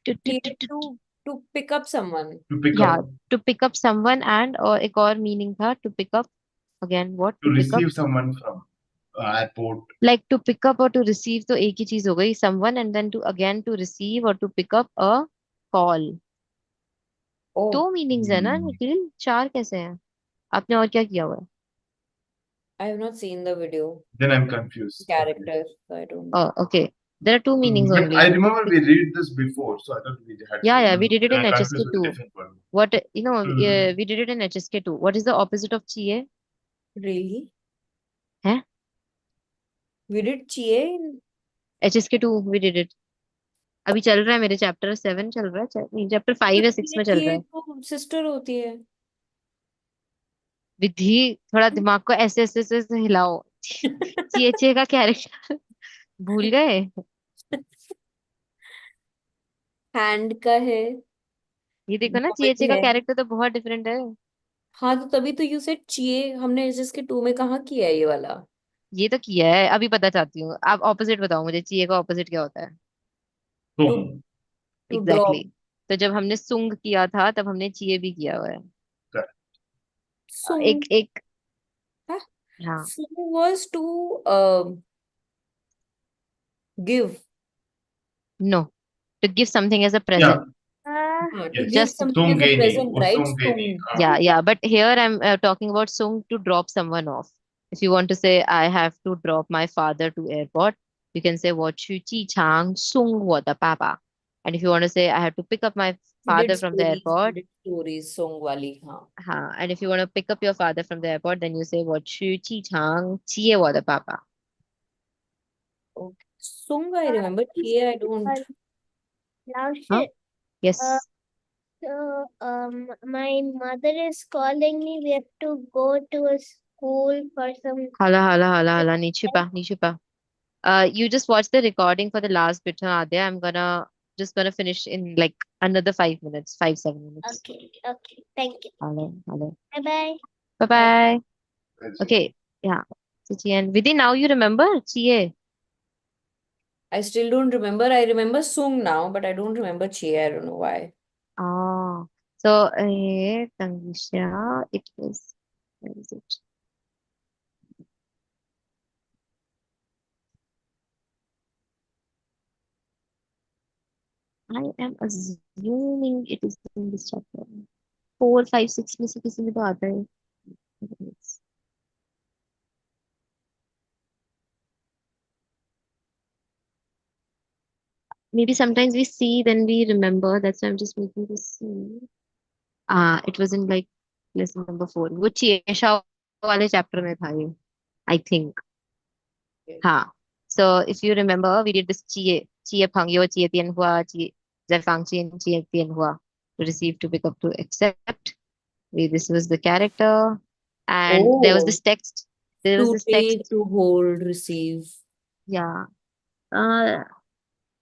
To, to, Here to, to, to- to pick up someone. To pick yeah, up, to pick up someone and और एक और meaning था to pick up. Again, what to to pick up? receive someone from airport. Like to pick up और to receive तो एक ही चीज हो गई, someone and then to again to receive or to pick up a call. दो Oh, meanings है ना Hmm. Nikhil, चार कैसे हैं? आपने और क्या किया हुआ है? I have not seen the video Then I'm confused. character, so I don't know. Oh, okay. There are two meanings But I only. remember we read this before, so I thought we had Yeah, same. yeah, we did it Then in I'm confused HSK with a too. different one. What, Hmm. we did it in HSK too. What is the opposite of CA? Really? है? We did Chie in HSK 2 we did it. अभी चल रहा है, मेरे chapter 7 चल रहा है, नहीं चैप्टर 5 या 6 में चल रहा Chie है। तो sister होती है. विधि, थोड़ा दिमाग को ऐसे ऐसे ऐसे हिलाओ। चीए का कैरेक्टर भूल गए? हैंड का है. ये देखो ना, बॉडी चीए का है. कैरेक्टर तो बहुत डिफरेंट है। हाँ तो तभी तो यू सेड Chie हमने इसके 2 में कहाँ किया है ये वाला. ये तो किया है, अभी पता चाहती हूँ। आप ऑपोजिट बताओ मुझे, चीए का ऑपोजिट क्या होता है? To So, to exactly drop. exactly. तो जब हमने सुंग किया था तब हमने चिए भी किया हुआ है। Correct. Sung. एक एक Huh? हाँ, Sung was to give. No, to give something as a Yeah. Present. To Yes. give just something as a Sungeni. present, वो right? Sungeni. Sung. yeah, but here I'm talking about sung to drop someone off. If you want to say I have to drop my father to airport, you can say 我去机场送我的爸爸. And if you want to say I have to pick up my father from the He airport, did stories, song wali. हाँ. and if you want to pick up your father from the airport, then you say 我去机场接我的爸爸. Okay. Sung I remember. Here I don't. Now Huh? shit. Uh, Yes. my mother is calling me. We have to go to a school for some. Hala hala hala hala. Nichupa. You just watch the recording for the last bit, huh, Adya? I'm gonna finish in like another 5 minutes, 5, 7 minutes. Okay, okay. Thank you. Hello. Bye bye. Bye I bye. That's it. Okay. Yeah. Chichi and Vidhi, now you remember Chie. I still don't remember. I remember Sung now, but I don't remember Chia. I don't know why. Oh. So, Tangisha, it was, where is it? I am assuming it is in this chapter. 4, 5, 6 में से किसी में तो आता है. Maybe sometimes we see, then we remember. That's why I'm just making this see. It was in like lesson number 4. वो चेशा वाले chapter में था ये, I think. Okay. हाँ. So if you remember, we did this Chie Pang Yo Chie Tien Hua Chie Zai Fang Chien Chie Tien Hua, to receive, to pick up, to accept. This was the character, and there was Oh, this text. There was to this take, text. to hold, receive. Yeah. Uh,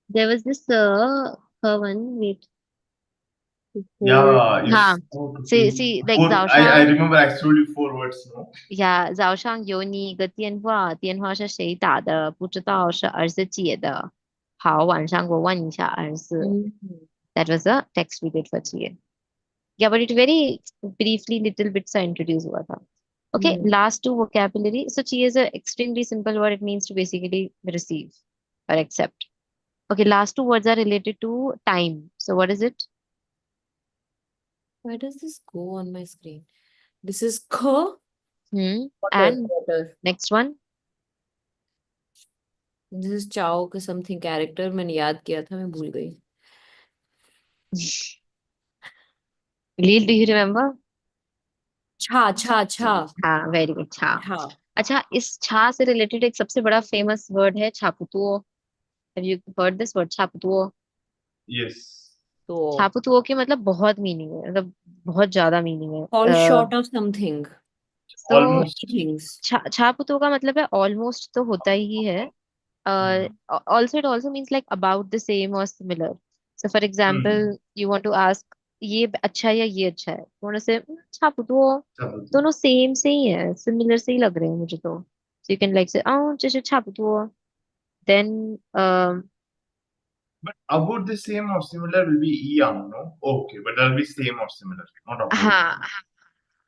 there was this one. Wait. To hold. Yeah. हाँ. Yes. Oh, to take. See, like Four. I Zhao remember actually 4 words. No. 呀，早上有你一个电话，电话是谁打的？不知道，是儿子接的。好，晚上我问一下儿子。Mhm. That was a text we did for GA. Yeah, but it very briefly little bits are introduced हुआ था. Okay, Mhm. last two vocabulary. So GA is a extremely simple word. It means to basically receive or accept. Okay, last two words are related to time. So what is it? Why does this go on my screen? This is K. Water, And water. next one. This is Chao का something character मैंने याद किया था मैं भूल गई. Lil, do you remember? छा छा छा हाँ, वेरी गुड. छा. छा. अच्छा, इस छा से रिलेटेड एक सबसे बड़ा फेमस वर्ड है छापुतुओ. Have you heard this word छापुतुओ? Yes. तो छापुतुओ के मतलब बहुत मीनिंग है, मतलब बहुत ज्यादा मीनिंग fall है. short of something. तो Many Almost. things. छापुतुओ का मतलब है ऑलमोस्ट, तो होता ही है. Hmm. Also it also means like about the same or similar. So for example, Hmm. you want to ask ये अच्छा है या ये अच्छा है, तो उन्होंने से छापुतुओ, Chabutu. दोनों सेम से ही है, सिमिलर से ही लग रहे हैं मुझे तो. So you can like say, oh, 这是差不多. Then But about the same or similar will be yang, no? Okay, but that'll be same or similar, not about. हाँ,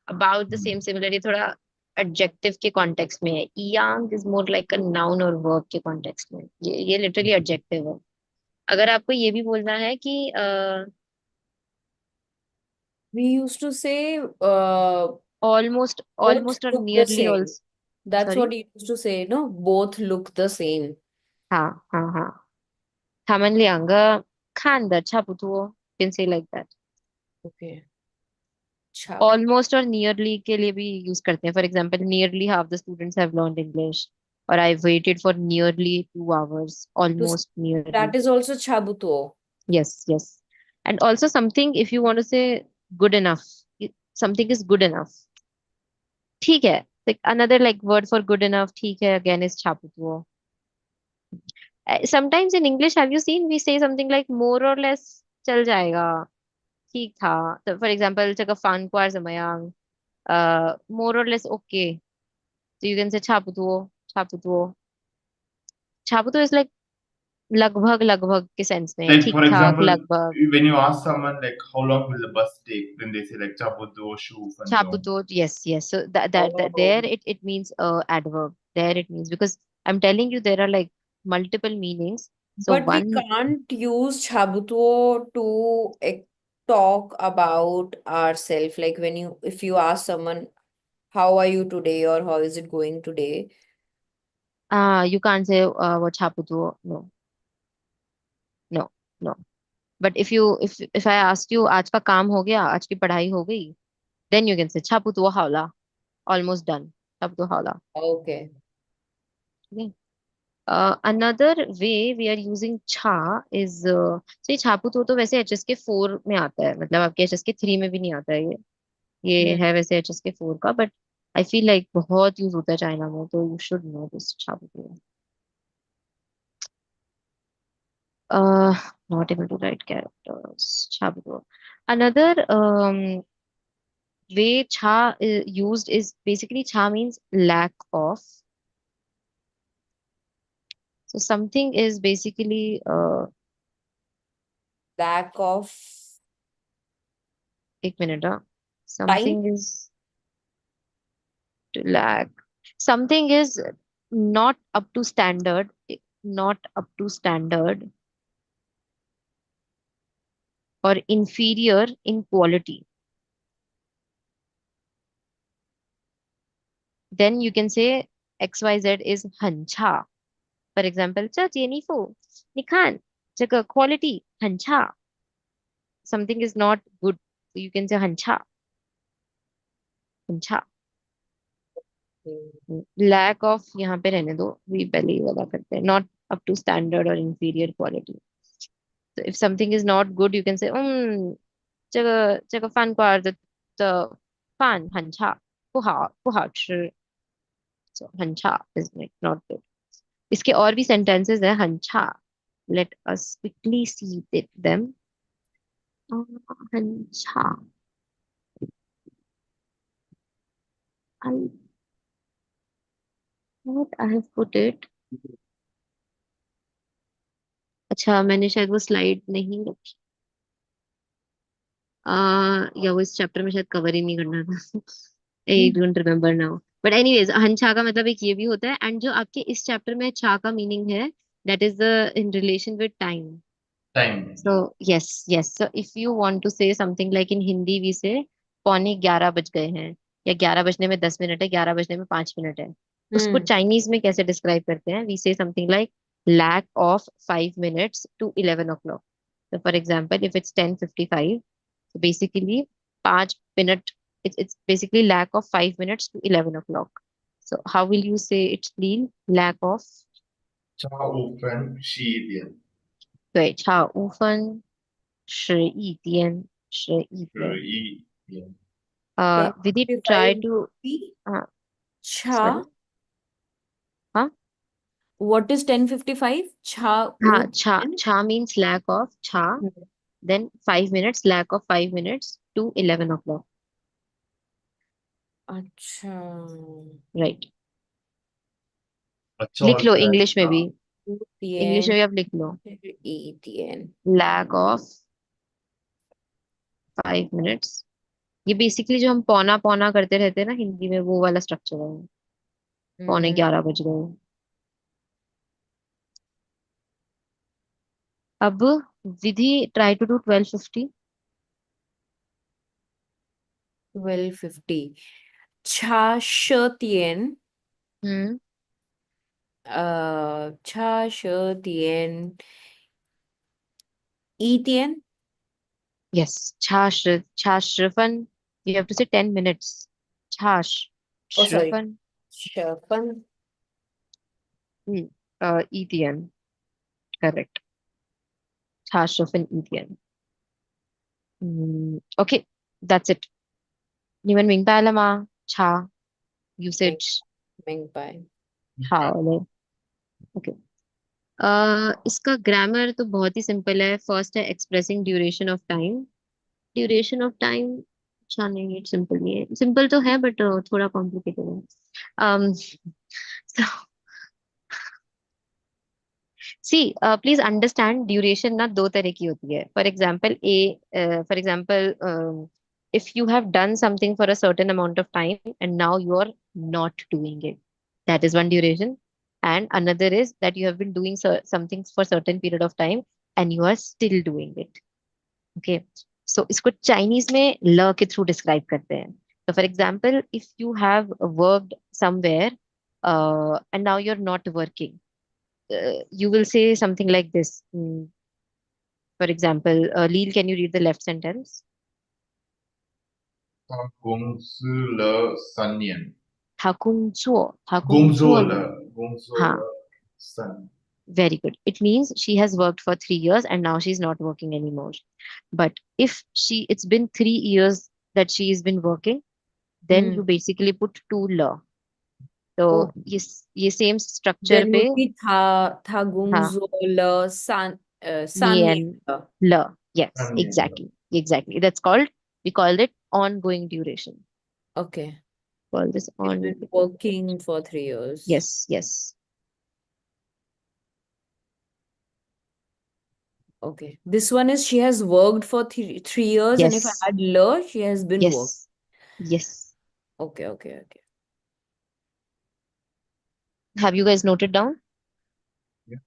about the Hmm. same similar, ये थोड़ा adjective के context में है. Young is more like a noun और verb के context में. ये literally adjective है. अगर आपको ये भी बोलना है कि We used to say almost both almost or look the nearly same. also. That's what Sorry. he used to say, no? Both look the same. हाँ.他们两个看的差不多. You can say like that. Okay. Cha. Almost और nearly के लिए भी use करते हैं. For example, nearly half the students have learned English, or I waited for nearly 2 hours. To Almost nearly. that is also chabuto. Yes. And also something, if you want to say good enough, something is good enough. ठीक है. Like another like word for good enough, ठीक है, again is छापुतुओ. Sometimes in English, have you seen we say something like more or less चल जाएगा, ठीक था. So for example, चका fun kwar samayang, more or less okay. So you can say छापुतुओ. छापुतुओ is like लगभग लगभग के sense में, Like ठीक for ठाक example, लगभग. when you ask someone like how long will the bus take, then they say like Chabudo, Shu, Fanjong. Chaputot, yes, yes. So that Oh. there it means adverb. There it means, because I'm telling you there are like multiple meanings. So But we one, can't use Chabutuo to talk about ourselves. Like when if you ask someone, how are you today or how is it going today? you can't say what chaputo. No, no, no. But if I ask you आज का काम हो गया, आज की पढ़ाई हो गई, then you can say chaputo haula, almost done. Chaputo haula. Okay. Okay. Another way we are using cha is so ये छापुतो तो वैसे HSK 4 में आता है, मतलब आपके HSK 3 में भी नहीं आता है ये Hmm. है वैसे HSK 4 का, बट आई फील लाइक बहुत यूज होता है चाइना में, तो यू शुड नो दिस छापुतो. Not able to write characters. छापुतो. Another way cha used is basically cha means lack of. So something is basically Lack of एक minute time. something is to lack. Something is not up to standard, not up to standard, or inferior in quality. Then you can say XYZ is hancha. For example, 这节衣服你看这个 quality 很差. Something is not good. So you can say hancha, hancha. Lack of यहाँ पे रहने दो, we पहले ये वाला करते हैं, not up to standard or inferior quality. So if something is not good, you can say 这个饭馆的饭很差，不好吃. So 很差 is like not good. इसके और भी sentences है 很差. Let us quickly see them. 很差. I what I have put it. अच्छा मैंने शायद वो slide नहीं रखी, या वो इस चैप्टर में शायद कवर ही नहीं करना था. I Hmm. Don't remember now. But anyways हंछा का मतलब एक ये भी होता है, एंड जो आपके इस चैप्टर में छा का मीनिंग है, that is the in relation with time. Time. So yes, yes. So if you want to say something like in Hindi we say पौने 11 बज गए हैं, या 11 बजने में 10 मिनट है, 11 बजने में 5 मिनट है. उसको Hmm. चाइनीज में कैसे डिस्क्राइब करते हैं? We say something like lack of 5 minutes to 11 o'clock. So for example, if it's 10:55, so basically 5 minute, it's basically lack of 5 minutes to 11 o'clock. So how will you say it's clean? Lack of 差5分11点，对，差5分11点，11点。11点。Did he try 10:55 to be uh, cha. sorry? Huh? What is 10:55? Cha हाँ, ut. cha means lack of cha, then 5 minutes, lack of 5 minutes to 11 o'clock. अच्छा. Right. अच्छा लिख और लो क्या है English में इसका? भी, इंग्लिश में Utien. भी आप लिख लो. Etien. Lack of 5 minutes. ये बेसिकली जो हम पौना पौना करते रहते हैं ना हिंदी में, वो वाला स्ट्रक्चर है. पौने Hmm. 11 बज गए. अब Vidhi try to do 12:50. 12:50. Cha shetien. हम्म. Cha shetien. Etien. यस. छाछ, छाछ श्रफन. यू हैव टू से 10 minutes. छाछ Oh, sorry. श्रफन. Shapan. ETN. Correct. छाछ श्रफन ETN. Okay, that's it. 你们明白了吗？茶 Meng, usage. Mengpai. 好嘞. Okay. इसका ग्रामर तो बहुत ही सिंपल है. फर्स्ट है expressing duration of time. Duration of time, अच्छा नहीं, सिंपल नहीं है. सिंपल तो है बट थोड़ा कॉम्प्लिकेटेड है. um, so See, please understand duration ना दो तरह की होती है. For example, if you have done something for a certain amount of time and now you are not doing it, that is one duration. And another is that you have been doing something for certain period of time and you are still doing it. Okay. So इसको Chinese में ल के through describe करते हैं. So for example, if you have worked somewhere and now you're not working, you will say something like this. For example, Leal, can you read the left sentence? 他公司了3年，他工作了。Ha, 工作了3年。very good. It means she has worked for 3 years and now she's not working anymore. But if it's been 3 years that she's been working, then you Hmm. basically put to la. तो Oh, ये same structure then पे would be tha हाँ gungzo le me san and la. Yes, 3年了。exactly. That's called, we call it ongoing duration. Okay. Call this She's been ongoing. working for 3 years. Yes. Okay. This one is she has worked for 3 years, and if I Yes. add le, she has been worked. Yes. Yes. Okay. Have you guys noted down? Yeah.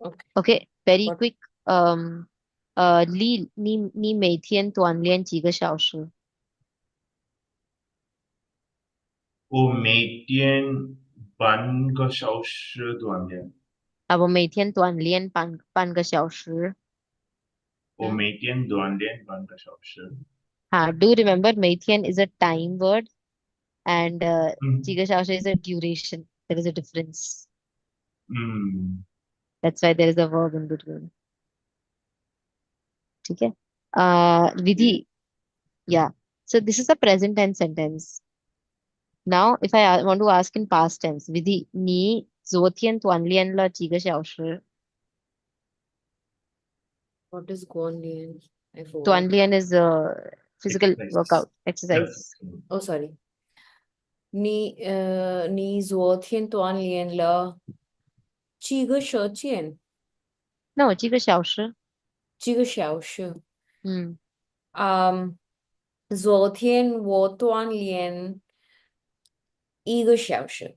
Okay. Okay. Very What quick.你每天锻炼几个小时？我每天半个小时锻炼，我每天锻炼半个小时。huh?我每天锻炼半个小时。Do you remember 每天 is a time word and 几嗯个小时 is a duration. There is a difference. 嗯 That's why there is a verb in between. ठीक है?，yeah. Vidhi, yeah. So this is a present tense sentence. Now, if I want to ask in past tense, Vidhi, 你昨天锻炼了几个小时？What is Guanlian? I forgot. 锻炼 is a physical Exercises. workout, Yeah. exercise. Oh, sorry.你昨天锻炼了几个时间？No, 几个小时。几个小时？嗯，嗯，昨天我锻炼1个小时，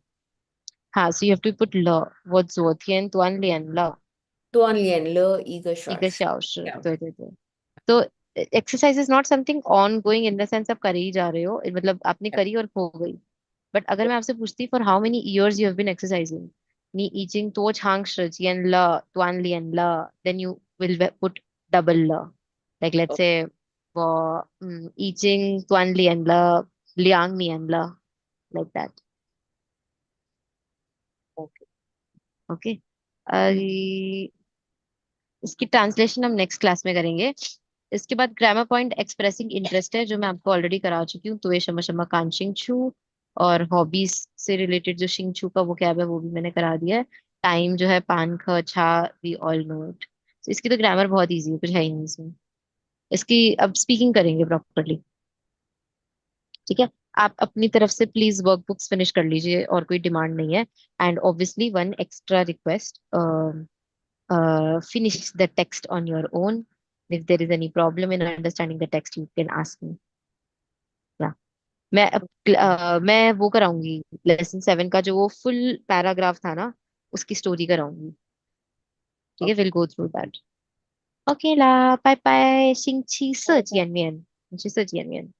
好，so you have to put 了。我昨天锻炼了锻炼了1个小时。一个小时。小对。तो exercise is not something ongoing in the sense आप कर ही जा रहे हो, मतलब आपने करी और हो गई. बट अगर मैं आपसे पूछती for how many years you have been exercising, नी ईचिंग तो छांग शियन ल त्वान लियन ल, then you will put double ल. Like let's say for ईचिंग त्वान लियन ल लियांग नियन ल, like that. Okay. Okay. इसकी ट्रांसलेशन हम नेक्स्ट क्लास में करेंगे. इसके बाद ग्रामर पॉइंट एक्सप्रेसिंग इंटरेस्ट है, जो मैं आपको ऑलरेडी करा चुकी हूँ. तो ये शमा शमा कांशिंग छू. और हॉबीज से रिलेटेड जो शिंग छू का वो क्या है वो भी मैंने करा दिया है. टाइम जो है पान ख छा, वी ऑल नो इट. इसकी तो ग्रामर बहुत इजी है, कुछ है ही नहीं इसमें. इसकी अब स्पीकिंग करेंगे प्रॉपरली. ठीक है. आप अपनी तरफ से प्लीज वर्कबुक्स फिनिश कर लीजिए, और कोई डिमांड नहीं है. And obviously one extra request, finish the text on your own. If there is any problem in understanding the text, you can ask me. Yeah. मैं वो कराऊंगी लेसन 7 का, जो वो फुल पैराग्राफ था ना, उसकी स्टोरी कराऊंगी. ठीक है, Okay. Will go through that. Okay ला, bye bye. 星期四见面，星期四见面。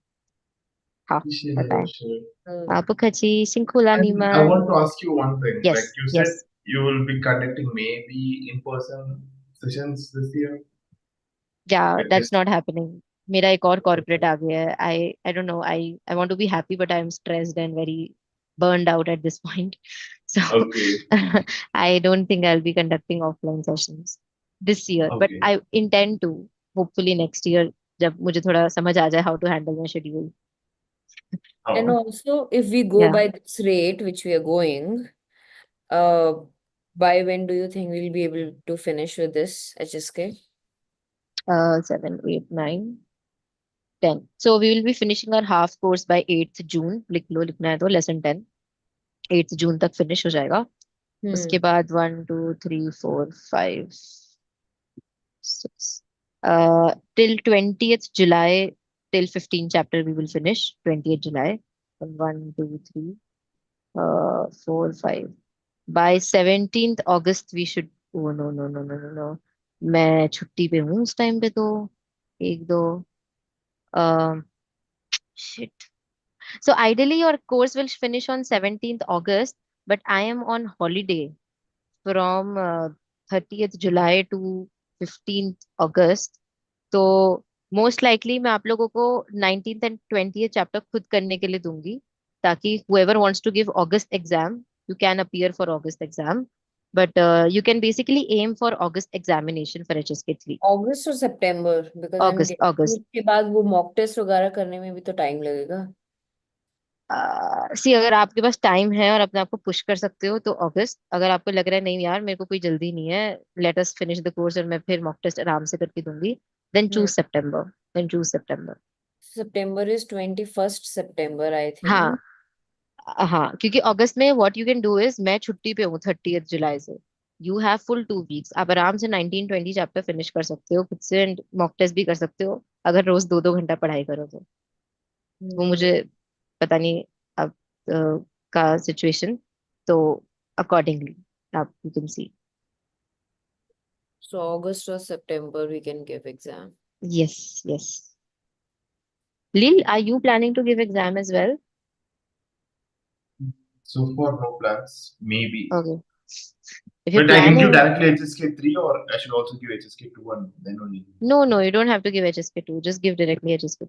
好，拜拜。谢谢老师。And I 不客气，辛苦了你们。want to ask you one thing. Like Yes, you said, yes. you will be conducting maybe in-person sessions this year, Yeah, like that's this. not happening. मेरा एक और Okay. Corporate आ गया है. I don't know. I want to be happy, but I'm stressed and very burned out at this point. So Okay. I don't think I'll be conducting offline sessions this year. But Okay. I intend to, hopefully next year, जब मुझे थोड़ा समझ आ जाए how to handle my schedule. And Oh, also, if we go Yeah. by this rate which we are going, uh, by when do you think we'll be able to finish with this HSK? 7, 8, 9, 10. So we will be finishing our half course by 8th June. लिख लो, लिखना है तो lesson 10 8th June तक finish हो जाएगा. उसके Hmm. बाद 1 2 3 4 5 6 till 20th July, till 15 chapter we will finish 20th July. 1 2 3 4 5 by 17th August we should, oh no no no no no no, मैं छुट्टी पे हूँ उस टाइम पे तो, एक दो, shit. So ideally your course will finish on 17th August, but I am on holiday from 30th July to 15th August. तो मोस्ट लाइकली मैं आप लोगों को 19th एंड 20th चैप्टर खुद करने के लिए दूंगी, ताकि whoever wants to give August exam, you can appear for August exam, but you can basically aim for August examination for HSK 3. अगस्त और सितंबर, बिकॉज आई एम August, गेसिंग August. उसके बाद वो मॉक टेस्ट वगैरह करने में भी तो टाइम लगेगा। सी अगर आपके पास टाइम है और अपने आप को पुश कर सकते हो तो अगस्त, अगर आपको लग रहा है नहीं यार मेरे को कोई जल्दी नहीं है, let us finish the course और मैं फिर मॉक टेस्ट आराम से करके दूंगी, then hmm. Choose September, then choose September. September is 21 September I हाँ. थिंक। हाँ, क्योंकि अगस्त में what you can do is, मैं छुट्टी पे हूँ 30th जुलाई से, यू हैव फुल 2 वीक्स, आप आराम से 19 20 चैप्टर फिनिश कर सकते हो खुद से, एंड मॉक टेस्ट भी कर सकते हो अगर रोज 2 2 घंटा पढ़ाई करो तो. वो मुझे पता नहीं अब का सिचुएशन, तो अकॉर्डिंगली आप यू कैन सी. सो अगस्त और सितंबर we can give exam. Yes, yes. Lil, are you planning to give exam as well? So far, no plans. Maybe. Okay. If you're But I can give planning, directly HSK 3 or I should also give HSK 2 and then only. no, no, you don't have to give HSK2. Just give directly HSK2.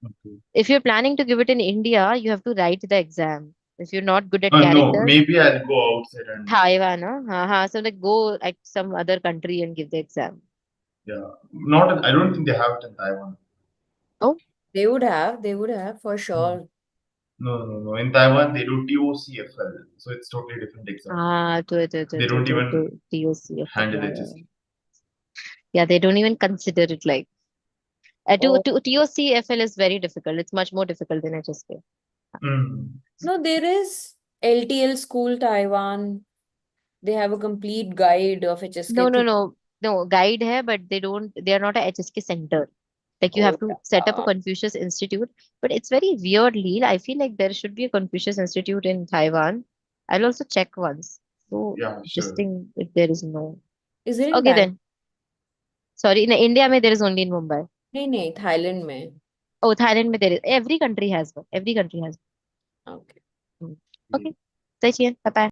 Okay. If you're planning to give it in India, you have to write the exam. If you're not good at No, characters, maybe I'll go outside and Taiwan, so like go like some other country and give the exam. yeah. Not. I don't think they have it in Taiwan. Oh, They would have for No, sure. no. In Taiwan, they do TOCFL, so it's totally different exam. They don't even TOCFL. handle Yeah, yeah, yeah. HSK. Yeah, they don't even consider it like. Oh TOCFL is very difficult. It's much more difficult than HSK. Mm. no, there is LTL School Taiwan. They have a complete guide of No, HSK no, 3. no, no. Guide hai, but they don't. They are not a HSK center. Like you Oh have to set up a yeah. Confucius Institute, but it's very weird, Leel. I feel like there should be a Confucius Institute in Taiwan. I'll also check once. So Yeah, sure. interesting if there is no. Is it in Okay Bangalore? then. Sorry, in India, mein there is only in Mumbai. नहीं नहीं, Thailand में। Oh, Thailand, mein there is. Every country has one. Every country has Okay. one. Okay. Bye bye.